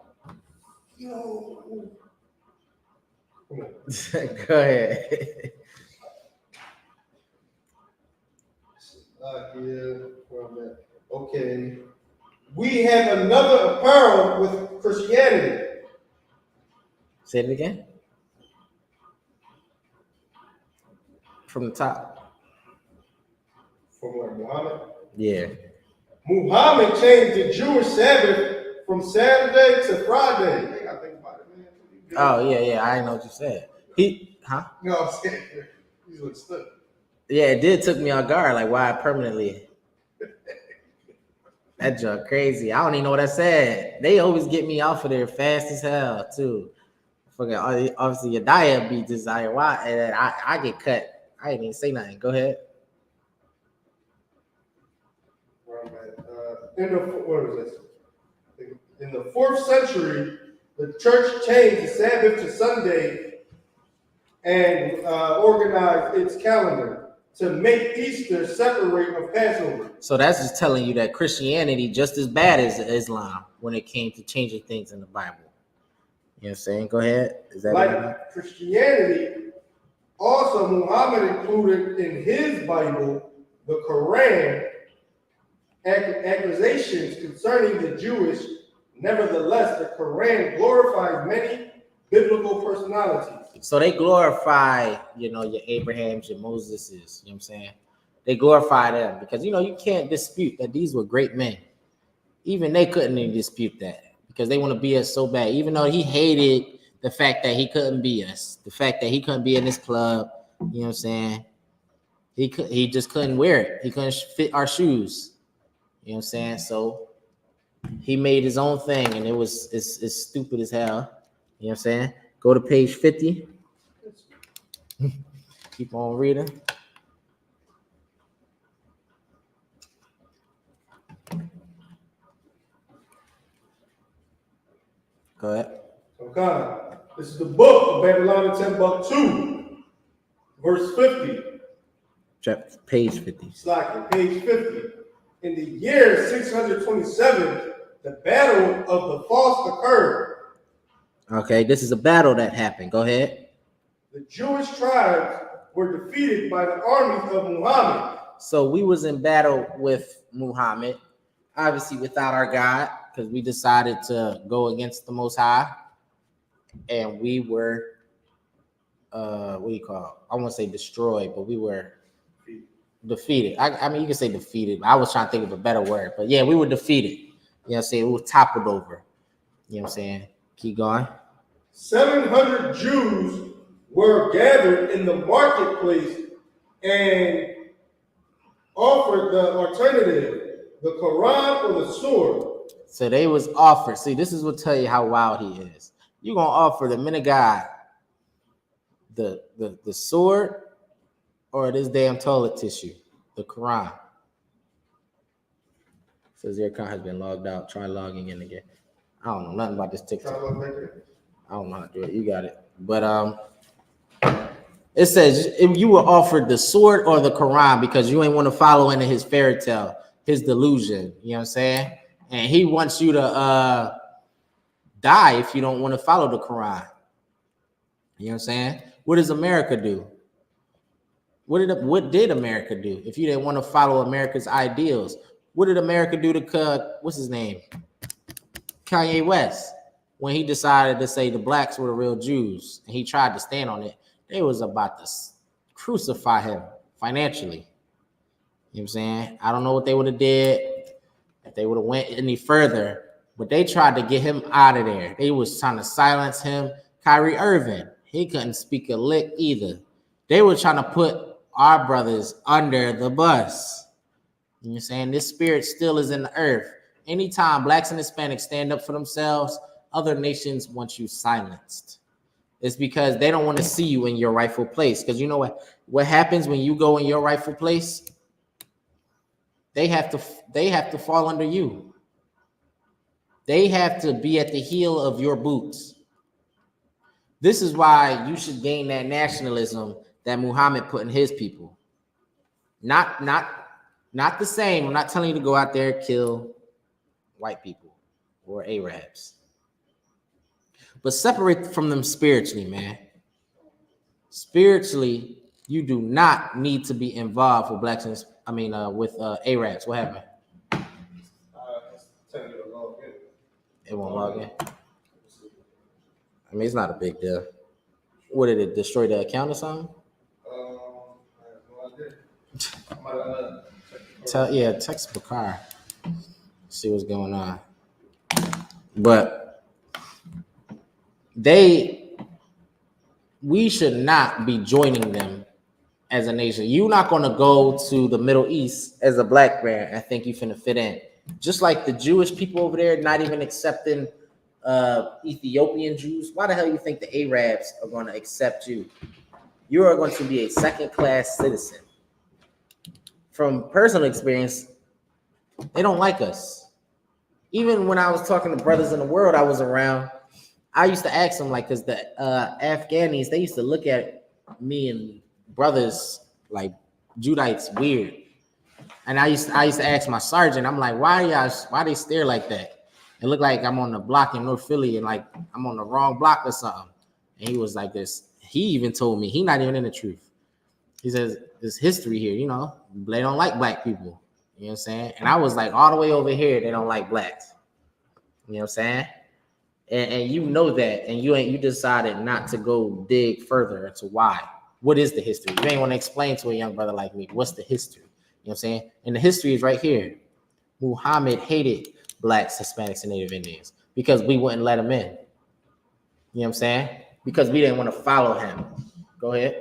Go ahead. Okay. We have another apparel with Christianity. Say it again. From the top. From where, Muhammad? Yeah. Muhammad changed the Jewish Sabbath from Saturday to Friday. You gotta think about it, man. Oh, yeah. I didn't know what you said. No, I'm saying he's like stuck. Yeah, it did took me off guard. Like, why permanently? That junk crazy. I don't even know what I said. They always get me off of there fast as hell, too. Fucking obviously your diet be desire. Why? And I get cut. I didn't even say nothing. Go ahead. In the 4th century, the church changed the Sabbath to Sunday and organized its calendar to make Easter separate from Passover. So that's just telling you that Christianity just as bad as Islam when it came to changing things in the Bible. You know what I'm saying? Go ahead. Is that like Christianity? Also, Muhammad included in his Bible, the Quran, accusations concerning the Jewish. Nevertheless, the Quran glorifies many biblical personalities. So they glorify, your Abrahams, your Moseses, you know what I'm saying? They glorify them because, you can't dispute that these were great men. Even they couldn't even dispute that because they want to be us so bad. Even though he hated the fact that he couldn't be us, the fact that he couldn't be in this club, you know what I'm saying? He just couldn't wear it. He couldn't fit our shoes, you know what I'm saying? So he made his own thing, and it's stupid as hell, you know what I'm saying? Go to page 50. Keep on reading. Go ahead. Okay. This is the book of Babylon, 10 book 2, verse 50. Page 50. Slide, page 50. In the year 627, the battle of the falls occurred. Okay, this is a battle that happened. Go ahead. The Jewish tribes were defeated by the armies of Muhammad. So we was in battle with Muhammad, obviously without our God, because we decided to go against the Most High, and we were, what do you call it? I won't say destroyed, but we were defeated. I mean, you can say defeated. I was trying to think of a better word, but yeah, we were defeated. You know what I'm saying? We were toppled over. You know what I'm saying? Keep going. 700 Jews were gathered in the marketplace and offered the alternative, the Quran or the sword. So they was offered. See, this is what tell you how wild he is. You're gonna offer the men of God the sword or this damn toilet tissue, the Quran. Says your account has been logged out. Try logging in again. I don't know nothing about this TikTok. I don't know how to do it. You got it. But it says if you were offered the sword or the Quran because you ain't want to follow into his fairy tale, his delusion. You know what I'm saying? And he wants you to die if you don't want to follow the Quran. You know what I'm saying? What does America do? What did America do if you didn't want to follow America's ideals? What did America do to what's his name? Kanye West, when he decided to say the blacks were the real Jews and he tried to stand on it, they was about to crucify him financially. You know what I'm saying? I don't know what they would have did if they would have went any further, but they tried to get him out of there. They was trying to silence him. Kyrie Irving, he couldn't speak a lick either. They were trying to put our brothers under the bus. You know what I'm saying? This spirit still is in the earth. Anytime blacks and Hispanics stand up for themselves, other nations want you silenced. It's because they don't want to see you in your rightful place. Because you know what happens when you go in your rightful place? They have to fall under you. They have to be at the heel of your boots. This is why you should gain that nationalism that Muhammad put in his people. Not the same. I'm not telling you to go out there and kill white people or Arabs. But separate from them spiritually, man. Spiritually, you do not need to be involved with blacks and with Arabs. What happened? It won't log in. I mean, it's not a big deal. What did it destroy the account or something? I have no idea. Text Bakar. See what's going on. But we should not be joining them as a nation. You're not going to go to the Middle East as a black man and think you finna fit in. Just like the Jewish people over there not even accepting Ethiopian Jews. Why the hell you think the Arabs are going to accept you? You are going to be a second-class citizen. From personal experience, they don't like us. Even when I was talking to brothers in the world I was around, I used to ask them, like, because the Afghanis, they used to look at me and brothers like Judites weird. And I used to ask my sergeant, I'm like, why they stare like that? It looked like I'm on the block in North Philly and like I'm on the wrong block or something. And he was like this. He even told me, he not even in the truth. He says, there's history here, you know, they don't like black people. You know what I'm saying? And I was like, all the way over here, they don't like blacks. You know what I'm saying? And you know that, and you decided not to go dig further into why. What is the history? You ain't want to explain to a young brother like me, what's the history? You know what I'm saying? And the history is right here. Muhammad hated blacks, Hispanics, and Native Indians because we wouldn't let him in. You know what I'm saying? Because we didn't want to follow him. Go ahead.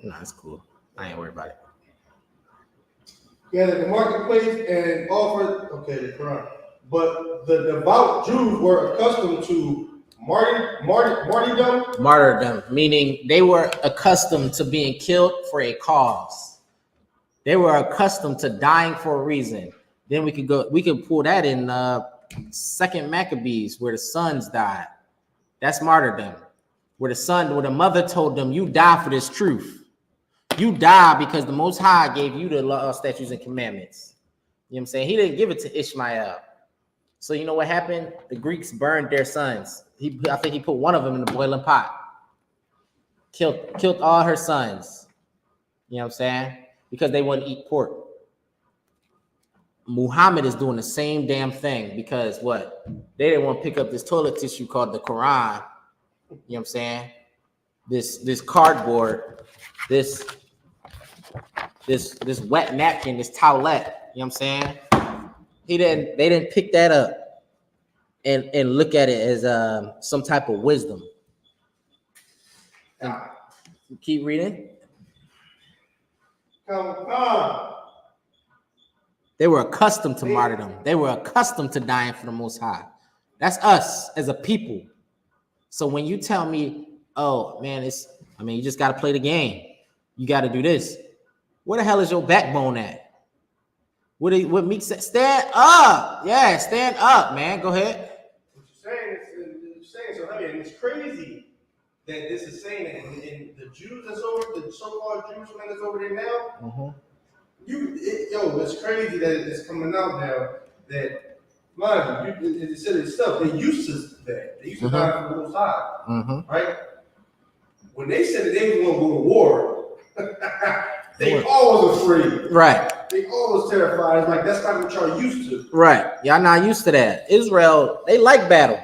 No, it's cool. I ain't worried about it. Yeah, the marketplace and offered, the Quran. But the devout Jews were accustomed to martyrdom. Martyrdom, meaning they were accustomed to being killed for a cause. They were accustomed to dying for a reason. Then we could pull that in Second Maccabees, where the sons died. That's martyrdom. where the mother told them, you die for this truth. You die because the Most High gave you the law, statutes, and commandments. You know what I'm saying? He didn't give it to Ishmael. So you know what happened? The Greeks burned their sons. I think he put one of them in the boiling pot. Killed all her sons. You know what I'm saying? Because they wouldn't eat pork. Muhammad is doing the same damn thing because what? They didn't want to pick up this toilet tissue called the Quran. You know what I'm saying? This cardboard, this wet napkin, this towelette. You know what I'm saying? They didn't pick that up and look at it as some type of wisdom. And keep reading. They were accustomed to martyrdom. They were accustomed to dying for the Most High. That's us as a people. So when you tell me, oh man, you just got to play the game. You got to do this. Where the hell is your backbone at? What Meek said? Stand up. Yeah, stand up, man. Go ahead. What you're saying, so I mean, it's crazy that this is saying that, and the Jews that's over, the so-called Jews that's over there now, it's crazy that it's coming out now that, mind you, it said itself, they used to that. They used to die from the Most High, right? When they said that they were going to go to war, they always afraid. Right. They always terrified. It's like, that's not what y'all used to. Right. Y'all not used to that. Israel, they like battle.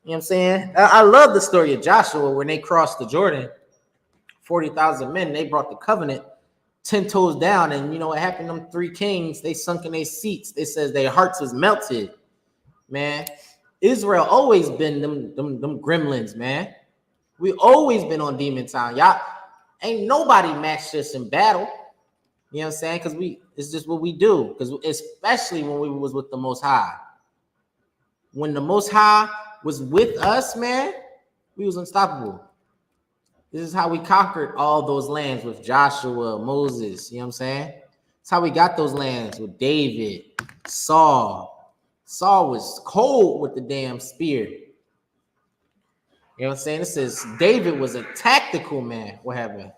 You know what I'm saying? I love the story of Joshua when they crossed the Jordan. 40,000 men, they brought the covenant 10 toes down. And you know what happened? Them 3 kings, they sunk in their seats. They says their hearts was melted. Man, Israel always been them gremlins, man. We always been on demon time. Y'all ain't nobody matched us in battle. You know what I'm saying? Because it's just what we do. Because especially when we was with the Most High. When the Most High was with us, man, we was unstoppable. This is how we conquered all those lands with Joshua, Moses. You know what I'm saying? It's how we got those lands with David, Saul. Saul was cold with the damn spear. You know what I'm saying? It says David was a tactical man. What happened?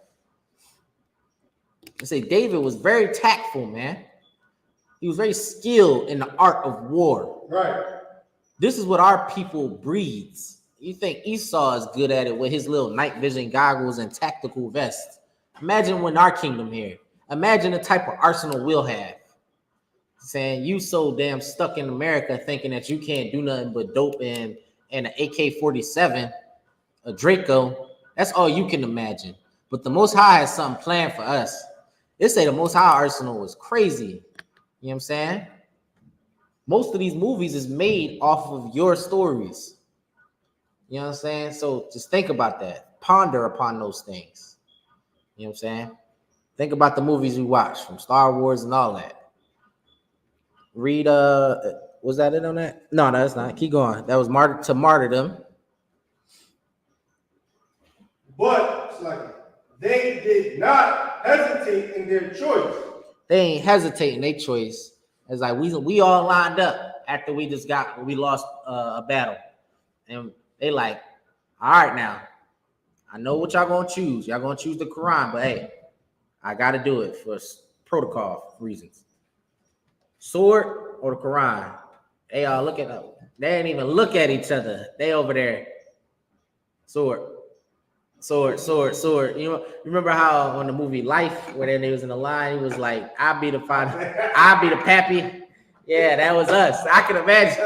They say David was very tactful, man. He was very skilled in the art of war. Right. This is what our people breeds. You think Esau is good at it with his little night vision goggles and tactical vest. Imagine when our kingdom here. Imagine the type of arsenal we'll have. Saying you so damn stuck in America thinking that you can't do nothing but dope and an AK-47, a Draco. That's all you can imagine. But the Most High has something planned for us. They say the Most High arsenal was crazy. You know what I'm saying? Most of these movies is made off of your stories. You know what I'm saying? So just think about that. Ponder upon those things. You know what I'm saying? Think about the movies we watch from Star Wars and all that. Read, was that it on that? No, that's not. Keep going. That was martyrdom. But it's like they did not hesitate in their choice. They ain't hesitating their choice. It's like we all lined up after we lost a battle. And they like, all right now, I know what y'all gonna choose. Y'all gonna choose the Quran, but hey, I gotta do it for protocol reasons. Sword or the Quran? They all looking up. They ain't even look at each other. They over there. Sword. You remember how on the movie Life, where they was in the line, he was like, "I'll be the father, I'll be the pappy." Yeah, that was us. I can imagine.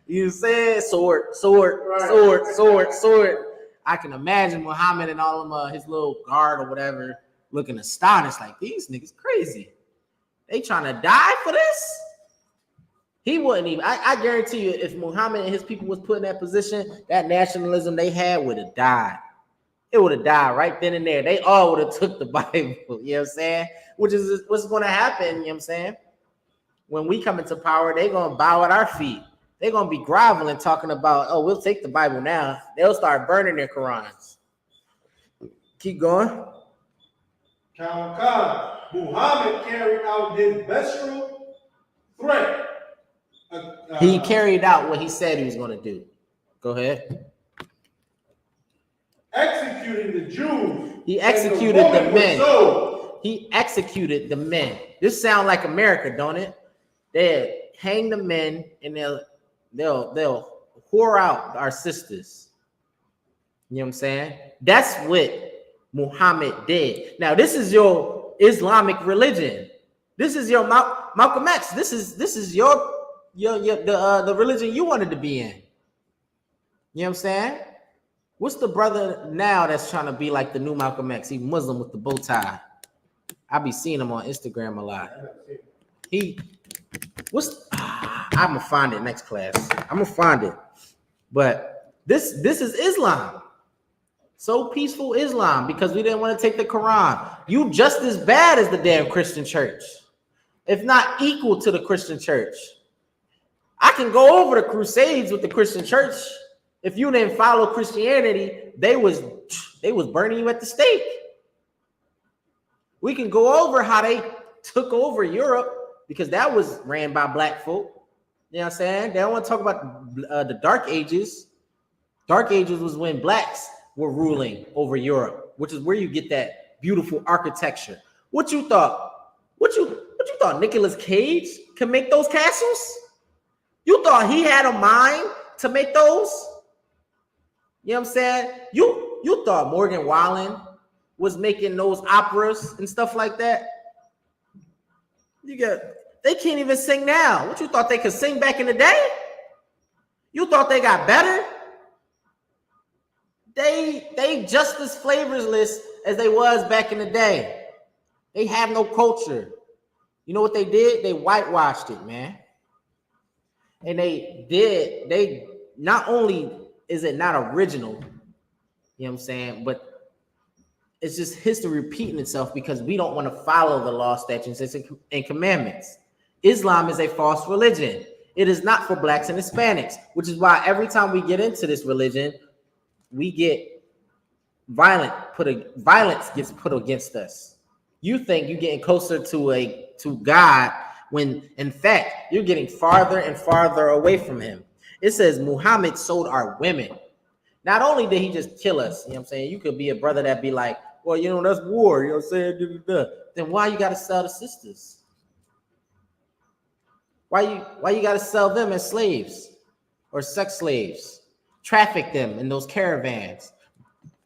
You said sword. I can imagine Muhammad and all of them, his little guard or whatever, looking astonished, like these niggas crazy. They trying to die for this? He wouldn't even. I guarantee you, if Muhammad and his people was put in that position, that nationalism they had would have died. It would have died right then and there. They all would have took the Bible. You know what I'm saying? Which is what's going to happen. You know what I'm saying? When we come into power, they're going to bow at our feet. They're going to be groveling, talking about, oh, we'll take the Bible now. They'll start burning their Qurans. Keep going. Muhammad carried out his bestial threat. He carried out what he said he was going to do. Go ahead. Executing the Jews. He and executed the women were men. sold. He executed the men. This sound like America, don't it? They hang the men and they'll whore out our sisters. You know what I'm saying? That's what Muhammad did. Now, this is your Islamic religion. This is your Malcolm X. This is your the religion you wanted to be in. You know what I'm saying? What's the brother now that's trying to be like the new Malcolm X? He Muslim with the bow tie. I be seeing him on Instagram a lot. I'm gonna find it next class. I'm gonna find it. But this is Islam. So peaceful Islam because we didn't want to take the Quran. You just as bad as the damn Christian church, if not equal to the Christian church. I can go over the Crusades with the Christian church. If you didn't follow Christianity, they was burning you at the stake. We can go over how they took over Europe because that was ran by black folk. You know what I'm saying? They don't want to talk about the Dark Ages. Dark Ages was when blacks were ruling over Europe, which is where you get that beautiful architecture. What you thought? What you thought Nicolas Cage could make those castles? You thought he had a mind to make those? You know what I'm saying? You thought Morgan Wallen was making those operas and stuff like that? They can't even sing now. What you thought they could sing back in the day? You thought they got better? They just as flavorless as they was back in the day. They have no culture. You know what they did? They whitewashed it, man. And they not only is it not original, you know what I'm saying, but it's just history repeating itself because we don't want to follow the law, statutes, and commandments. Islam is a false religion. It is not for blacks and Hispanics, which is why every time we get into this religion, we get violence gets put against us. You think you're getting closer to God when in fact you're getting farther and farther away from him. It says Muhammad sold our women. Not only did he just kill us, you know what I'm saying? You could be a brother that be like, well, you know, that's war, you know what I'm saying? Then why you gotta sell the sisters? Why you gotta sell them as slaves or sex slaves? Traffic them in those caravans,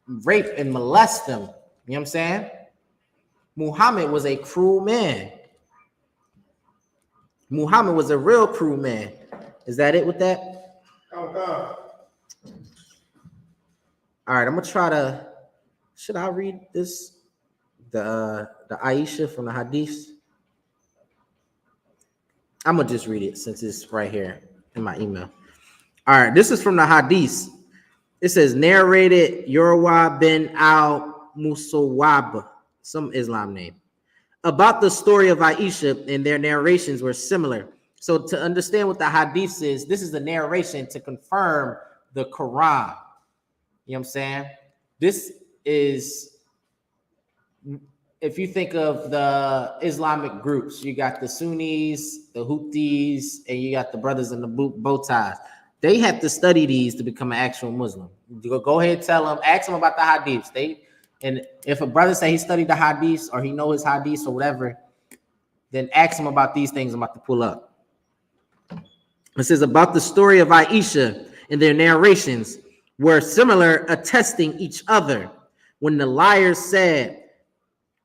rape and molest them. You know what I'm saying? Muhammad was a cruel man. Muhammad was a real cruel man. Is that it with that? Oh, God. All right, I'm gonna try to. Should I read this? The Aisha from the Hadiths. I'm gonna just read it since it's right here in my email. All right, this is from the Hadiths. It says narrated Yorwa bin al-Musawwab, some Islam name, about the story of Aisha, and their narrations were similar. So to understand what the Hadiths is, this is the narration to confirm the Quran. You know what I'm saying? This is, if you think of the Islamic groups, you got the Sunnis, the Houthis, and you got the brothers in the bow ties. They have to study these to become an actual Muslim. Go ahead, tell them, ask them about the Hadiths. And if a brother say he studied the Hadiths or he know his Hadiths or whatever, then ask him about these things I'm about to pull up. It says about the story of Aisha and their narrations were similar, attesting each other. When the liars said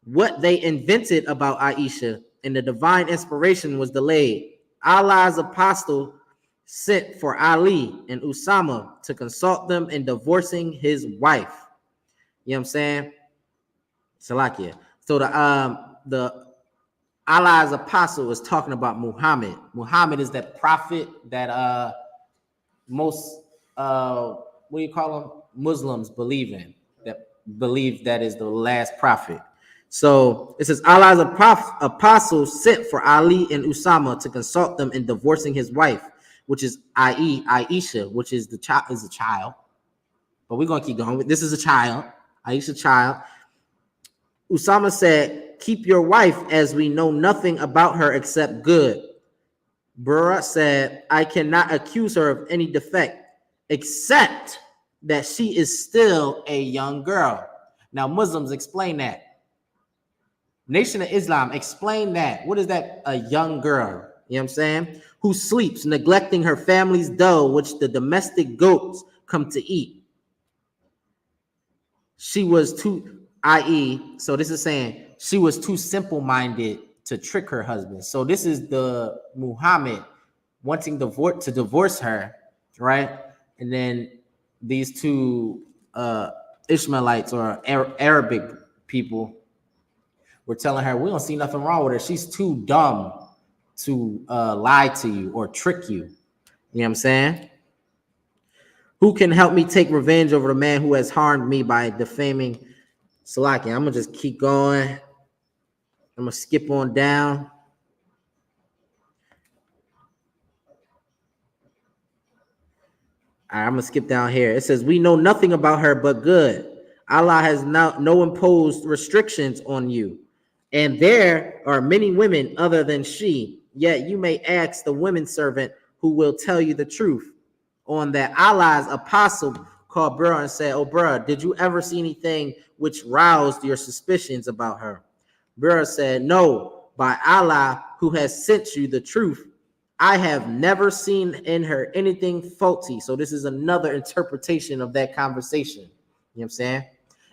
what they invented about Aisha and the divine inspiration was delayed, Allah's apostle sent for Ali and Usama to consult them in divorcing his wife. You know what I'm saying? Salakia. So the Allah's apostle is talking about Muhammad. Muhammad is that prophet that most what do you call them? Muslims believe in, that believe that is the last prophet. So it says Allah's apostle sent for Ali and Usama to consult them in divorcing his wife, which is Aisha, which is the child. But we're gonna keep going. This is a child, Aisha child. Usama said, "Keep your wife, as we know nothing about her except good." Burra said, "I cannot accuse her of any defect, except that she is still a young girl. Now, Muslims, explain that. Nation of Islam, explain that. What is that? A young girl, you know what I'm saying? Who sleeps, neglecting her family's dough, which the domestic goats come to eat. She was too, i.e., so this is saying she was too simple-minded to trick her husband. So this is the Muhammad wanting to divorce her, right? And then these two Ishmaelites or Arabic people were telling her, we don't see nothing wrong with her. She's too dumb to lie to you or trick you. You know what I'm saying? Who can help me take revenge over the man who has harmed me by defaming Salaki? I'm going to just keep going. I'm going to skip on down. All right, I'm going to skip down here. It says, we know nothing about her but good. Allah has no imposed restrictions on you. And there are many women other than she. Yet you may ask the women servant who will tell you the truth. On that, Allah's apostle called Burr and said, oh, Burr, did you ever see anything which roused your suspicions about her? Burr said, no, by Allah who has sent you the truth, I have never seen in her anything faulty. So this is another interpretation of that conversation. You know what I'm saying?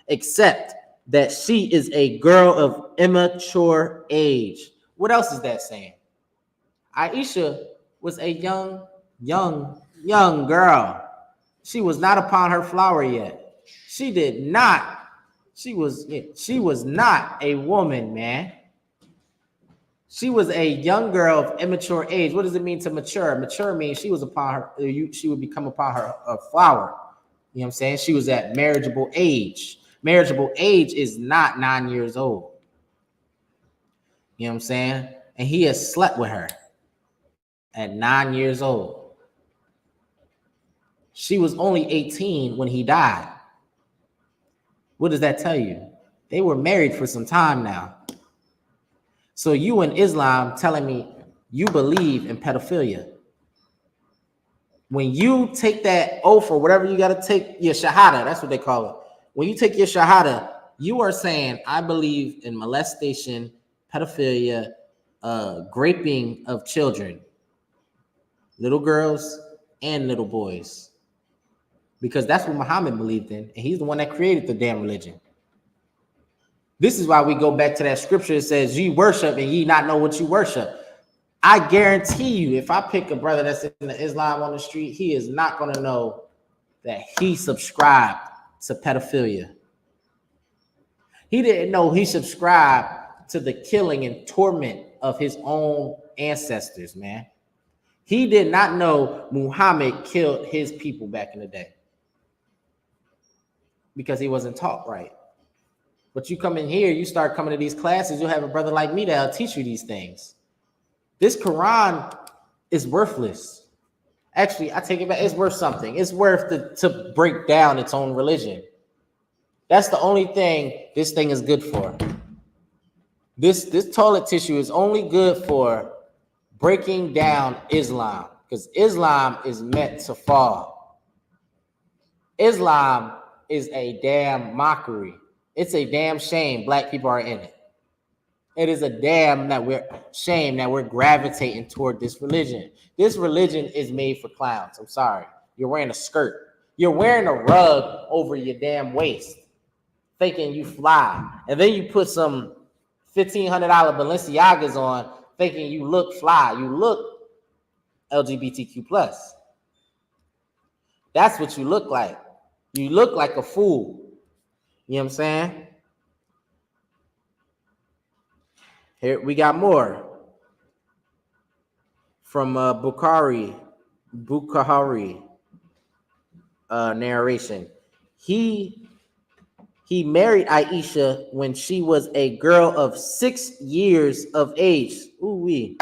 Except that she is a girl of immature age. What else is that saying? Aisha was a young girl. She was not upon her flower yet. She was not a woman, man. She was a young girl of immature age. What does it mean to mature? Mature means she was upon her, she would become upon her flower. You know what I'm saying? She was at marriageable age. Marriageable age is not 9 years old. You know what I'm saying? And he has slept with her at 9 years old. She was only 18 when he died. What does that tell you? They were married for some time now. So you in Islam telling me you believe in pedophilia. When you take that oath or whatever you got to take, your shahada, that's what they call it. When you take your shahada, you are saying, I believe in molestation, pedophilia, raping of children, little girls and little boys. Because that's what Muhammad believed in, and he's the one that created the damn religion. This is why we go back to that scripture that says, ye worship and ye not know what you worship. I guarantee you, if I pick a brother that's in the Islam on the street, he is not going to know that he subscribed to pedophilia. He didn't know he subscribed to the killing and torment of his own ancestors, man. He did not know Muhammad killed his people back in the day because he wasn't taught right. But you come in here, you start coming to these classes, you'll have a brother like me that'll teach you these things. This Quran is worthless. Actually, I take it back. It's worth something. It's worth to break down its own religion. That's the only thing this thing is good for. This toilet tissue is only good for breaking down Islam, because Islam is meant to fall. Islam is a damn mockery. It's a damn shame black people are in it. It is a damn shame that we're gravitating toward this religion. This religion is made for clowns. I'm sorry. You're wearing a skirt. You're wearing a rug over your damn waist, thinking you fly. And then you put some $1,500 Balenciagas on, thinking you look fly. You look LGBTQ+. That's what you look like. You look like a fool. You know what I'm saying? Here we got more from Bukhari narration. He married Aisha when she was a girl of 6 years of age. Ooh-wee.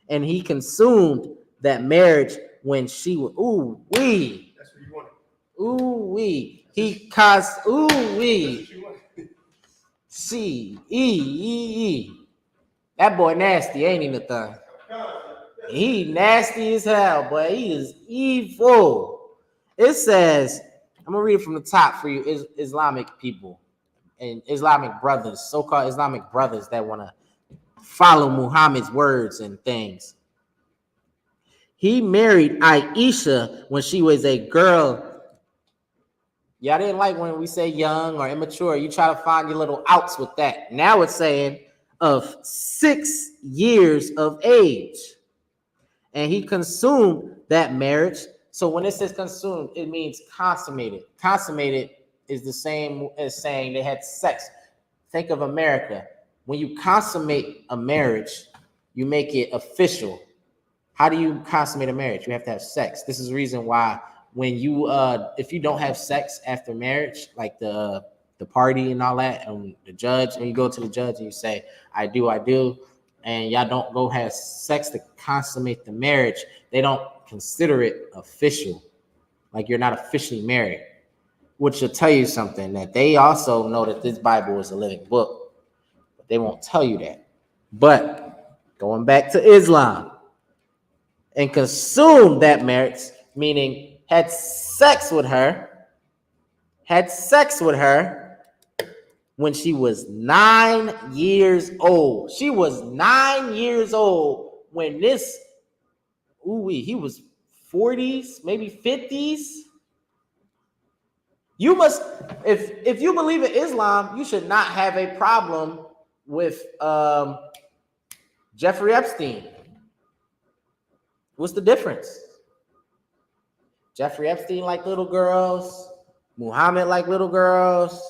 And he consumed that marriage when she was ooh-wee. That's what you wanted. Ooh-wee. He caused ooh-wee. C-E-E-E. That boy nasty, ain't he, Nathan? He nasty as hell, boy. He is evil. It says, I'm gonna read it from the top for you, Islamic people and Islamic brothers, so-called Islamic brothers that want to follow Muhammad's words and things. He married Aisha when she was a girl. Y'all didn't like when we say young or immature. You try to find your little outs with that. Now it's saying of 6 years of age. And he consumed that marriage. So when it says consumed, it means consummated. Consummated is the same as saying they had sex. Think of America. When you consummate a marriage, you make it official. How do you consummate a marriage? You have to have sex. This is the reason why when you if you don't have sex after marriage, like the party and all that, and the judge, and you go to the judge and you say, I do, and y'all don't go have sex to consummate the marriage, they don't consider it official. Like you're not officially married. Which will tell you something, that they also know that this Bible is a living book. But they won't tell you that. But going back to Islam, and consumed that marriage, meaning had sex with her when she was 9 years old. She was 9 years old when this, he was 40s, maybe 50s. You must, if you believe in Islam, you should not have a problem with Jeffrey Epstein. What's the difference? Jeffrey Epstein like little girls. Muhammad like little girls.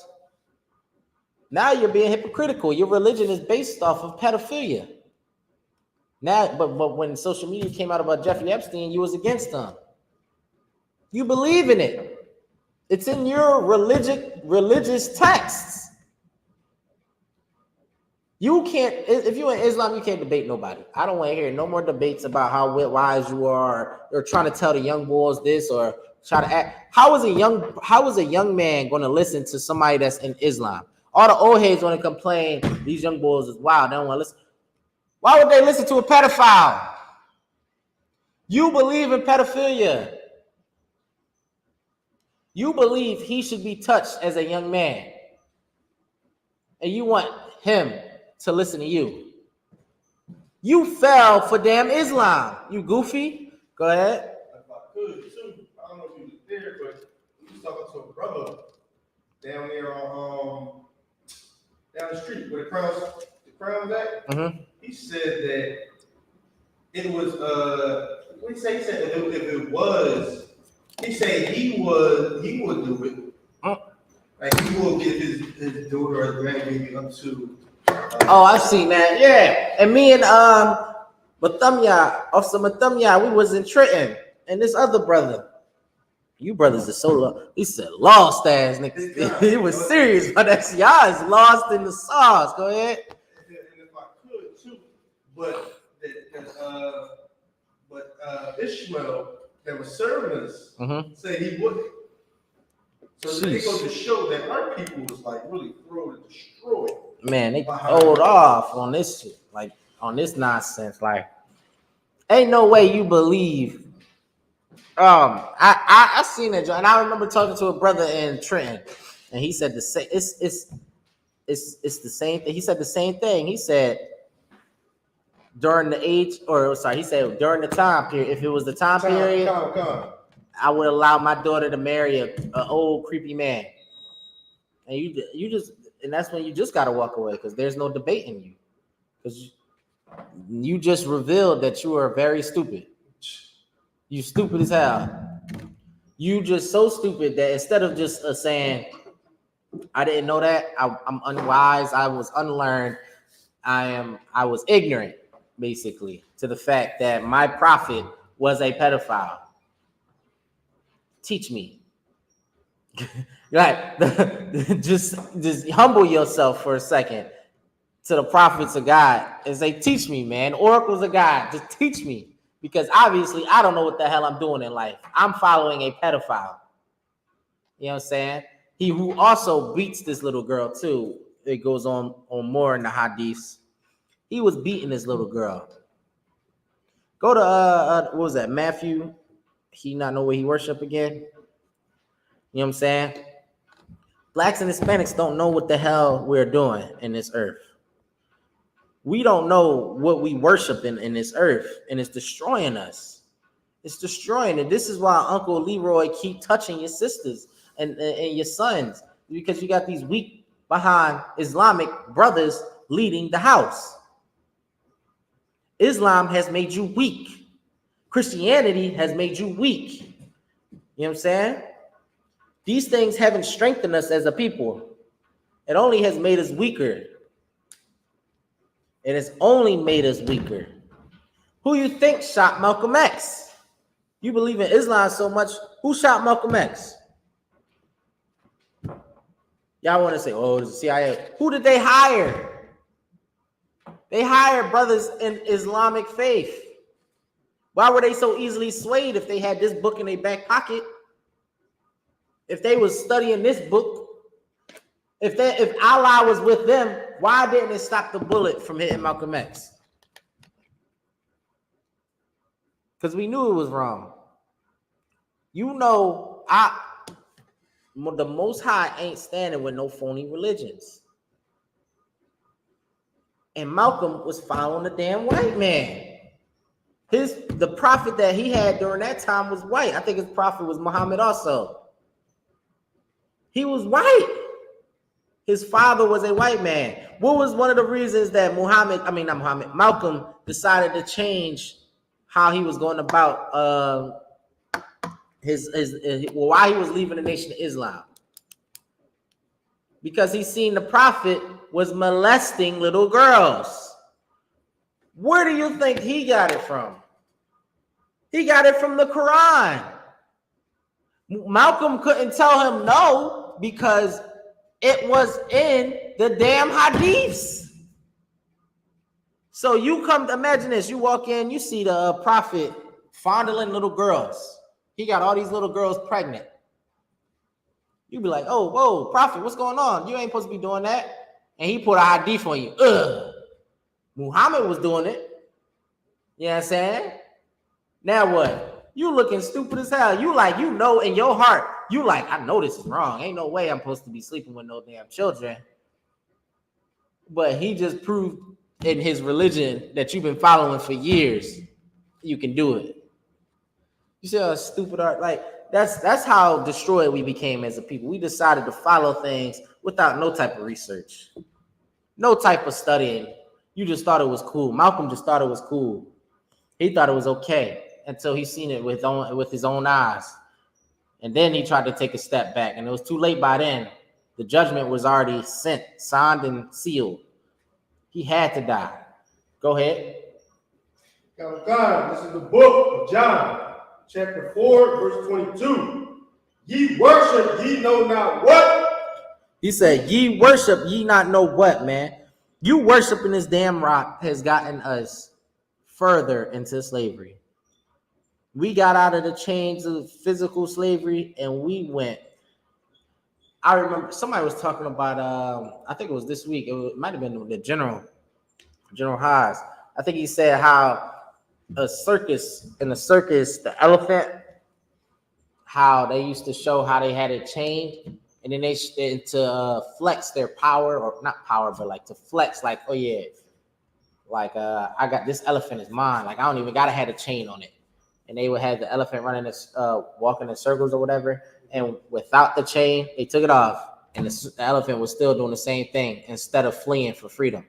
Now you're being hypocritical. Your religion is based off of pedophilia. Now, but when social media came out about Jeffrey Epstein, you was against them. You believe in it. It's in your religious texts. You can't, if you're in Islam, you can't debate nobody. I don't want to hear no more debates about how wise you are, or trying to tell the young boys this, or try to act. How is a young man going to listen to somebody that's in Islam? All the old heads want to complain, these young boys is wild, they don't want to listen. Why would they listen to a pedophile? You believe in pedophilia. You believe he should be touched as a young man. And you want him to listen to you. You fell for damn Islam, you goofy. Go ahead. If I could too, I don't know if you was there, but we was talking to a brother down there on down the street where the crown's at. Mm-hmm. He said that it was what he said? He said if it was, he said he would do it. Like he will get his daughter or grandbaby up to. Oh, I've seen that. Yeah, and me and Officer Matamya, we was in Trenton, and this other brother. You brothers are so low. He said lost ass niggas. He was serious, but that's y'all is lost in the sauce. Go ahead. And if I could too, but Ishmael that was serving us said he wouldn't. So it goes to show that our people was like really thrown and destroyed. Man, they hold off on this shit, like on this nonsense. Like, ain't no way you believe. I seen it, and I remember talking to a brother in Trenton, and he said the same. It's the same thing. He said the same thing. He said during the age, he said during the time period. If it was the time period, I would allow my daughter to marry an old creepy man. And you just, and that's when you just gotta walk away, because there's no debating you, because you just revealed that you are very stupid. You stupid as hell. You just so stupid that instead of just saying, I didn't know that, I'm unwise, I was unlearned, I was ignorant, basically, to the fact that my prophet was a pedophile. Teach me. Like, just humble yourself for a second to the prophets of God and say, teach me, man. Oracles of God, just teach me. Because obviously I don't know what the hell I'm doing in life. I'm following a pedophile. You know what I'm saying? He who also beats this little girl too. It goes on more in the hadiths. He was beating this little girl. Go to what was that? Matthew. He not know where he worship again. You know what I'm saying? Blacks and Hispanics don't know what the hell we're doing in this earth. We don't know what we worship in this earth, and it's destroying us. It's destroying it. This is why Uncle Leroy keep touching your sisters and your sons, because you got these weak behind Islamic brothers leading the house. Islam has made you weak. Christianity has made you weak. You know what I'm saying? These things haven't strengthened us as a people. It only has made us weaker. It has only made us weaker. Who you think shot Malcolm X? You believe in Islam so much. Who shot Malcolm X? Y'all want to say, oh, it's the CIA. Who did they hire? They hired brothers in Islamic faith. Why were they so easily swayed if they had this book in their back pocket? If they was studying this book, if Allah was with them, why didn't it stop the bullet from hitting Malcolm X? Because we knew it was wrong. You know, the Most High ain't standing with no phony religions. And Malcolm was following the damn white man. The prophet that he had during that time was white. I think his prophet was Muhammad also. He was white. His father was a white man. What was one of the reasons that Malcolm decided to change how he was going about why he was leaving the Nation of Islam? Because he seen the prophet was molesting little girls. Where do you think he got it from? He got it from the Quran. Malcolm couldn't tell him no because it was in the damn hadiths. So you come to imagine this. You walk in, you see the prophet fondling little girls. He got all these little girls pregnant. You be like, oh, whoa, prophet, what's going on? You ain't supposed to be doing that. And he put a hadith on you. Muhammad was doing it. You know what I'm saying? Now what? You looking stupid as hell. You know in your heart, you like, I know this is wrong. Ain't no way I'm supposed to be sleeping with no damn children. But he just proved in his religion that you've been following for years, you can do it. You see how stupid art? Like, that's how destroyed we became as a people. We decided to follow things without no type of research, no type of studying. You just thought it was cool. Malcolm just thought it was cool. He thought it was okay until he seen it with his own eyes. And then he tried to take a step back, and it was too late by then. The judgment was already sent, signed, and sealed. He had to die. Go ahead. God, this is the book of John, chapter 4, verse 22. Ye worship, ye know not what? He said, ye worship, ye not know what, man. You worshiping this damn rock has gotten us further into slavery. We got out of the chains of physical slavery and we went. I remember somebody was talking about, I think it was this week. It might have been the General Haas. I think he said how in the circus, the elephant, how they used to show how they had it chained. And then they to flex their power, or not power, but like to flex, like, oh yeah, like I got this elephant is mine. Like I don't even gotta have a chain on it. And they would have the elephant running this, walking in circles or whatever. And without the chain, they took it off, and the elephant was still doing the same thing instead of fleeing for freedom.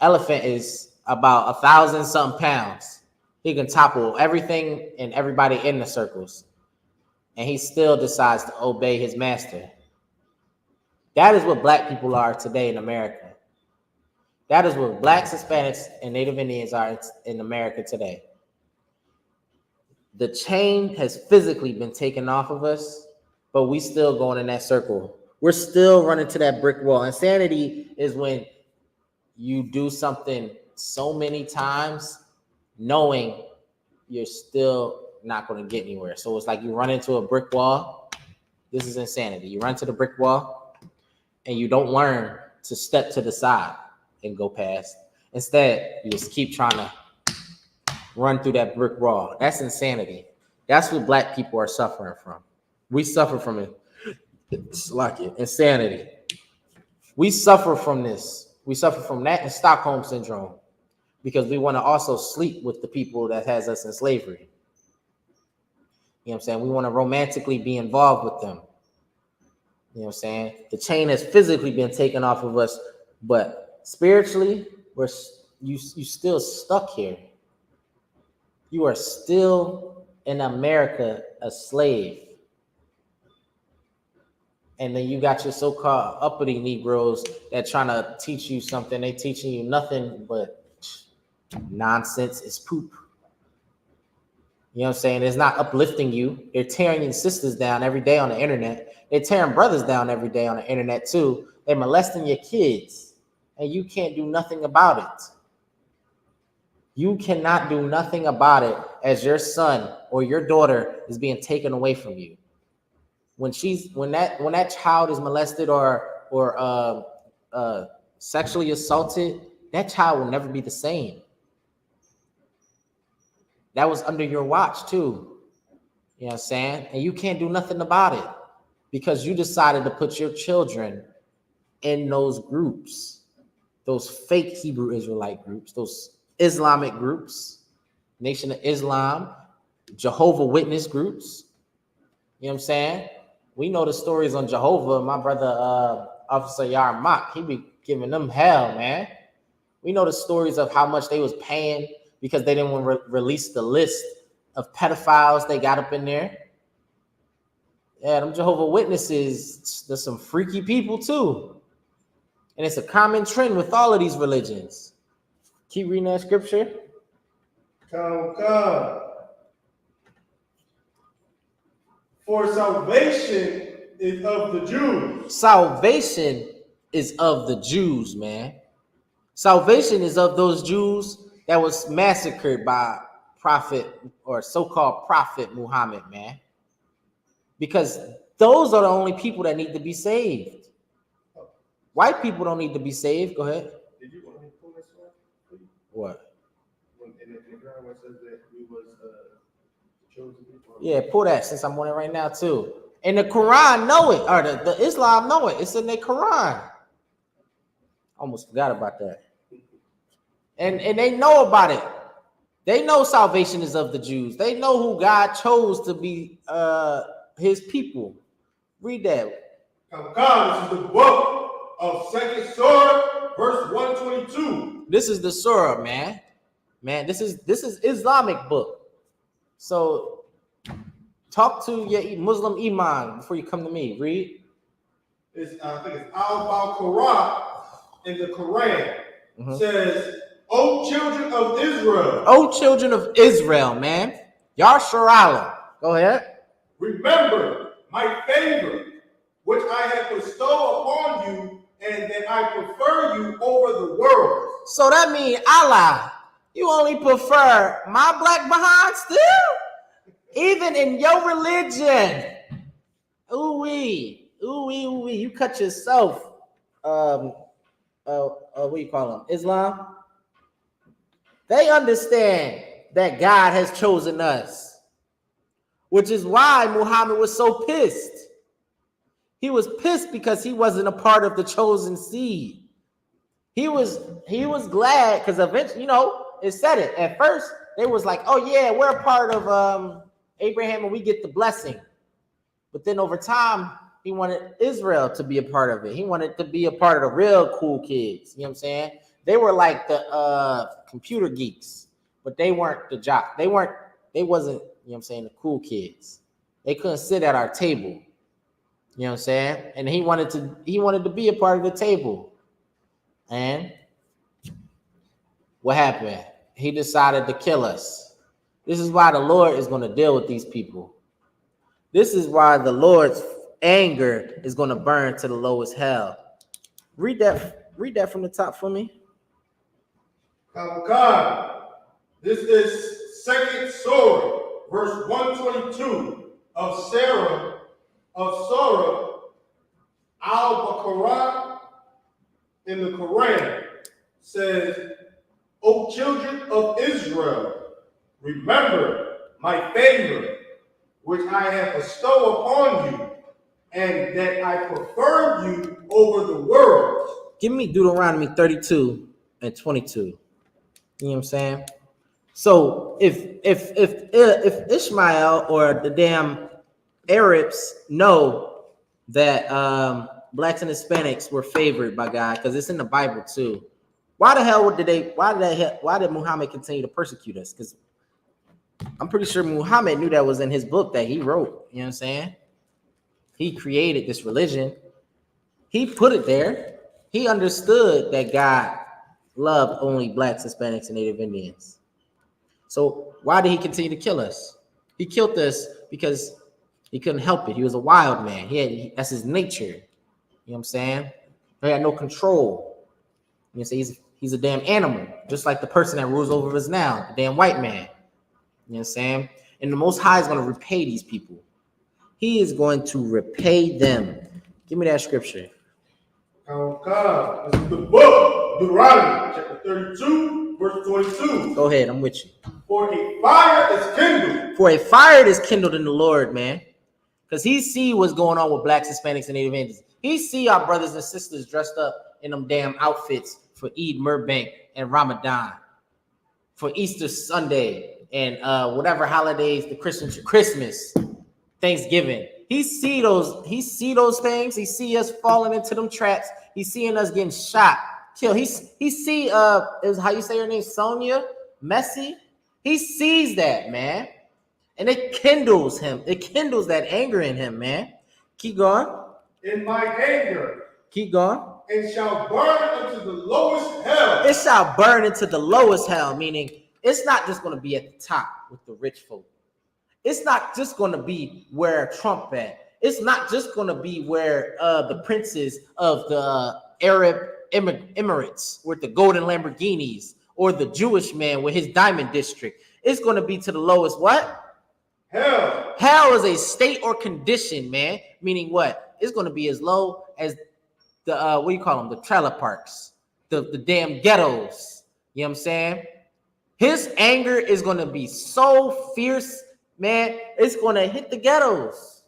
Elephant is about 1,000-something pounds. He can topple everything and everybody in the circles. And he still decides to obey his master. That is what black people are today in America. That is what blacks, Hispanics, and Native Indians are in America today. The chain has physically been taken off of us, but we still going in that circle. We're still running to that brick wall. Insanity is when you do something so many times, knowing you're still not going to get anywhere. So it's like you run into a brick wall. This is insanity. You run to the brick wall and you don't learn to step to the side and go past. Instead, you just keep trying to run through that brick wall. That's insanity. That's what black people are suffering from. We suffer from it. It's like it. Insanity. We suffer from this. We suffer from that and Stockholm syndrome because we want to also sleep with the people that has us in slavery. You know what I'm saying? We want to romantically be involved with them. You know what I'm saying? The chain has physically been taken off of us, but spiritually, you still stuck here. You are still in America a slave. And then you got your so-called uppity Negroes that trying to teach you something. They teaching you nothing but nonsense. It's poop. You know what I'm saying? It's not uplifting you. They're tearing your sisters down every day on the internet. They're tearing brothers down every day on the internet too. They're molesting your kids. And you can't do nothing about it. You cannot do nothing about it as your son or your daughter is being taken away from you. When that child is molested or sexually assaulted, that child will never be the same. That was under your watch too. You know what I'm saying? And you can't do nothing about it because you decided to put your children in those groups, those fake Hebrew Israelite groups, those Islamic groups, Nation of Islam, Jehovah Witness groups. You know what I'm saying? We know the stories on Jehovah. My brother, Officer Yarmak, he be giving them hell, man. We know the stories of how much they was paying because they didn't want to release the list of pedophiles they got up in there. Yeah, them Jehovah Witnesses, there's some freaky people too. And it's a common trend with all of these religions. Keep reading that scripture. Come. For salvation is of the Jews. Salvation is of the Jews, man. Salvation is of those Jews that was massacred by prophet or so-called prophet Muhammad, man. Because those are the only people that need to be saved. White people don't need to be saved. Go ahead. Did you want to pull this one? What? In the ground where it says that we was chosen people. Yeah, pull that since I'm on it right now too. And the Quran know it, or the Islam know it. It's in their Quran. Almost forgot about that. And they know about it. They know salvation is of the Jews. They know who God chose to be his people. Read that. God, this is the book of 2nd Surah, verse 122. This is the Surah, man. Man, this is Islamic book. So talk to your Muslim Iman before you come to me. Read. I think it's Al-Baqarah in the Quran. Says, O children of Israel. O children of Israel, man. Yasharallah. Go ahead. Remember my favor, which I have bestowed upon you, and that I prefer you over the world. So that means Allah, you only prefer my black behind still? Even in your religion. Ooh-wee. You cut yourself. What do you call them? Islam? They understand that God has chosen us, which is why Muhammad was so pissed. He was pissed because he wasn't a part of the chosen seed. He was glad because eventually, it said it. At first, they was like, oh yeah, we're a part of Abraham and we get the blessing. But then over time, he wanted Israel to be a part of it. He wanted to be a part of the real cool kids. You know what I'm saying? They were like the computer geeks, but they weren't the jock. They wasn't, the cool kids. They couldn't sit at our table. You know what I'm saying? And he wanted to be a part of the table. And what happened? He decided to kill us. This is why the Lord is going to deal with these people. This is why the Lord's anger is going to burn to the lowest hell. Read that from the top for me. God, this is 2nd Surah, verse 122 of Surah Al-Baqarah in the Quran. Says, O children of Israel, remember my favor, which I have bestowed upon you, and that I prefer you over the world. Give me Deuteronomy 32 and 22. You know what I'm saying? So if Ishmael or the damn Arabs know that blacks and Hispanics were favored by God, because it's in the Bible too, why the hell why did Muhammad continue to persecute us? Because I'm pretty sure Muhammad knew that was in his book that he wrote. You know what I'm saying? He created this religion. He put it there. He understood that God loved only blacks, Hispanics, and Native Indians. So why did he continue to kill us? He killed us because he couldn't help it. He was a wild man. That's his nature. You know what I'm saying? He had no control. You know, so he's a damn animal, just like the person that rules over us now, the damn white man. You know what I'm saying? And the Most High is going to repay these people. He is going to repay them. Give me that scripture. This is the book, Deuteronomy, chapter 32, verse 22. Go ahead, I'm with you. For a fire is kindled. For a fire is kindled in the Lord, man. Because he see what's going on with blacks, Hispanics, and Native Indians. He see our brothers and sisters dressed up in them damn outfits for Eid Merbank and Ramadan, for Easter Sunday, and whatever holidays, the Christmas, Thanksgiving. He see those things. He see us falling into them traps. He's seeing us getting shot, killed. He see is how you say her name, Sonia Messi. He sees that, man. And it kindles him. It kindles that anger in him, man. Keep going. In my anger. Keep going. It shall burn into the lowest hell. It shall burn into the lowest hell, meaning it's not just going to be at the top with the rich folk. It's not just going to be where Trump at. It's not just going to be where the princes of the Arab Emirates with the golden Lamborghinis, or the Jewish man with his diamond district. It's going to be to the lowest what? Hell. Hell is a state or condition, man. Meaning what? It's going to be as low as the what do you call them? The trailer parks, the damn ghettos. You know what I'm saying? His anger is going to be so fierce, man. It's going to hit the ghettos.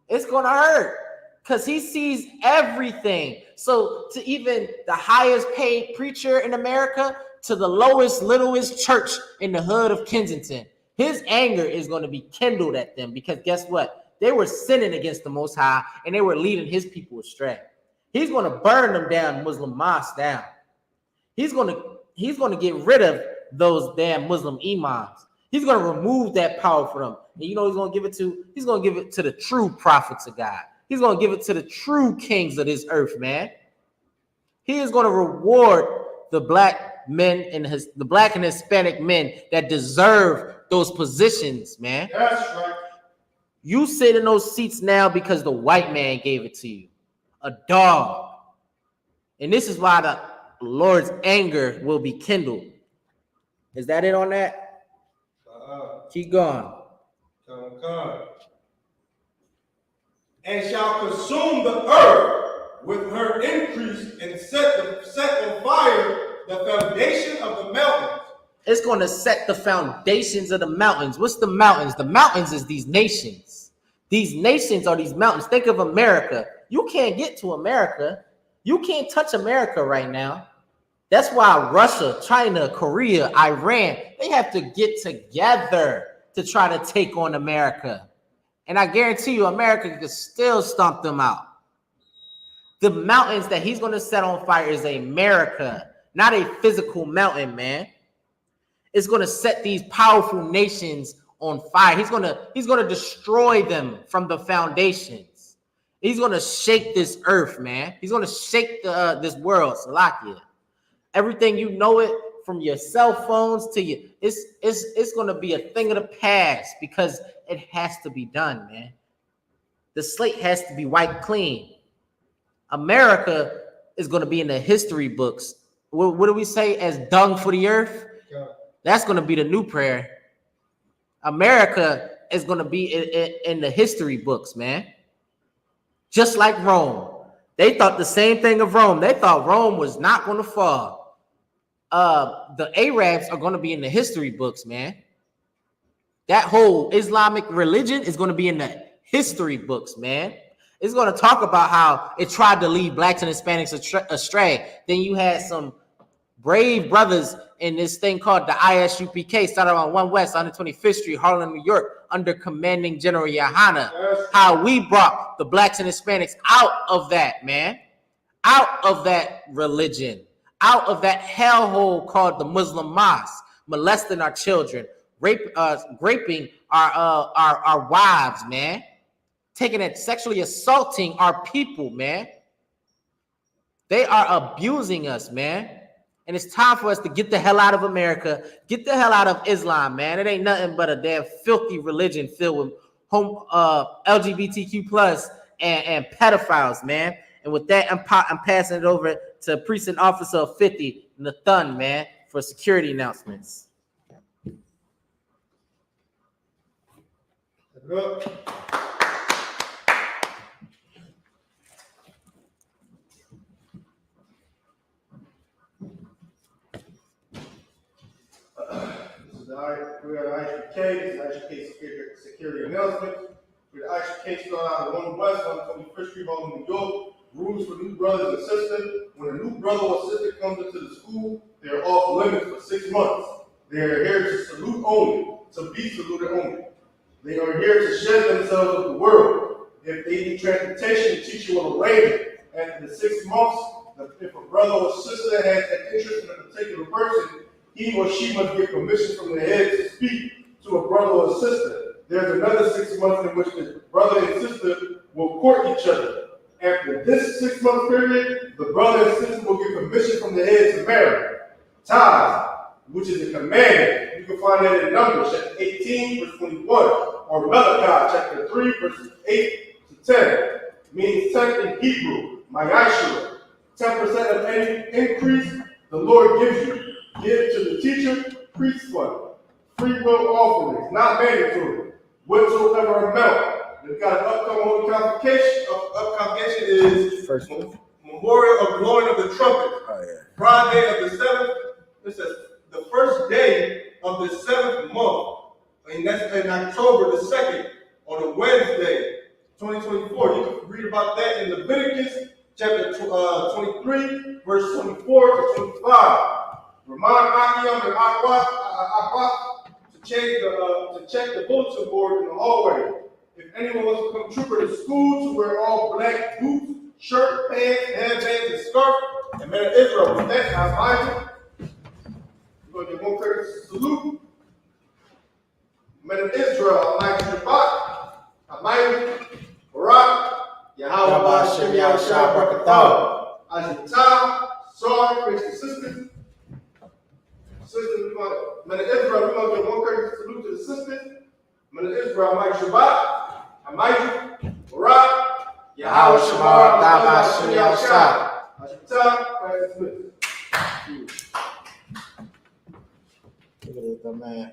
It's going to hurt because he sees everything. So to even the highest paid preacher in America, to the lowest, littlest church in the hood of Kensington, his anger is going to be kindled at them, because guess what? They were sinning against the Most High and they were leading his people astray. He's going to burn them down, Muslim mosques down. He's going to get rid of those damn Muslim imams. He's going to remove that power from them. And you know he's going to give it to? He's going to give it to the true prophets of God. He's going to give it to the true kings of this earth, man. He is going to reward the black men and the black and Hispanic men that deserve those positions, man. That's right. You sit in those seats now because the white man gave it to you. A dog. And this is why the Lord's anger will be kindled. Is that it on that? Keep going. And shall consume the earth with her increase, and set on fire the foundation of the mountains. It's going to set the foundations of the mountains. What's the mountains? The mountains is these nations. These nations are these mountains. Think of America. You can't get to America. You can't touch America right now. That's why Russia, China, Korea, Iran, they have to get together to try to take on America. And I guarantee you, America can still stomp them out. The mountains that he's going to set on fire is America, not a physical mountain, man. It's going to set these powerful nations on fire. He's going to destroy them from the foundations. He's going to shake this earth, man. He's going to shake this world, Salakia. Everything you know it, from your cell phones to you, it's going to be a thing of the past, because it has to be done, man. The slate has to be wiped clean. America is going to be in the history books. What do we say? As dung for the earth? That's going to be the new prayer. America is going to be in the history books, man. Just like Rome. They thought the same thing of Rome. They thought Rome was not going to fall. The Arabs are going to be in the history books, man. That whole Islamic religion is going to be in the history books, man. It's going to talk about how it tried to lead blacks and Hispanics astray. Then you had some brave brothers in this thing called the I.S.U.P.K. started on 1 West, 125th Street, Harlem, New York, under commanding General Yahanna. How we brought the blacks and Hispanics out of that, man. Out of that religion. Out of that hellhole called the Muslim mosque. Molesting our children. Raping our wives, man. Taking it, sexually assaulting our people, man. They are abusing us, man. And it's time for us to get the hell out of America. Get the hell out of Islam, man. It ain't nothing but a damn filthy religion filled with LGBTQ plus and pedophiles, man. And with that, I'm passing it over to Precinct Officer 50, Nathan, man, for security announcements. Good. We are the I.S.U.K. This is I.S.U.K. security announcement. We're the I.S.U.K. start out at 1 West, 125th Street, Harlem, New York. Rules for new brothers and sisters. When a new brother or sister comes into the school, they are off limits for 6 months. They are here to salute only, to be saluted only. They are here to shed themselves with the world. If they need transportation, the teacher will arrange it. After the 6 months, if a brother or sister has an interest in a particular person, he or she must get permission from the head to speak to a brother or sister. There's another 6 months in which the brother and sister will court each other. After this 6 month period, the brother and sister will get permission from the head to marry. Tithes, which is a commandment. You can find that in Numbers, chapter 18, verse 21, or Malachi, chapter 3, verses 8 to 10. Means 10 in Hebrew, I.S.U.P.K. 10% of any increase the Lord gives you. Give to the teacher, priest fund, free will offerings, not mandatory, whatsoever amount. We've got an upcoming holy convocation. Convocation is First one. Memorial of Blowing of the Trumpet. Oh, yeah. Friday of the 7th. It says the first day of the 7th month, and that's in October the 2nd, on a Wednesday, 2024. You can read about that in Leviticus chapter 23, verse 24 to 25. Remind Akiam and Aqua to check the bulletin board in the hallway. If anyone wants to come trooper to school to wear all black boots, shirt, pants, headbands, and scarf, and men of Israel. With that, I'm Isaac. We're going to do one courtesy salute. Men of Israel, I'm Isupk. I'm Barak. Yahweh Shem Yahushua Barakatah. Azitah. Sorry, praise the sisters. Sisters, men of Israel, we're going to give one courtesy salute to the sisters. Men of Israel, I'm Isupk. I'm Barak. Yahweh Shamar, Taba Shem Yahushua. Azitah, praise the sisters. Look at this, man.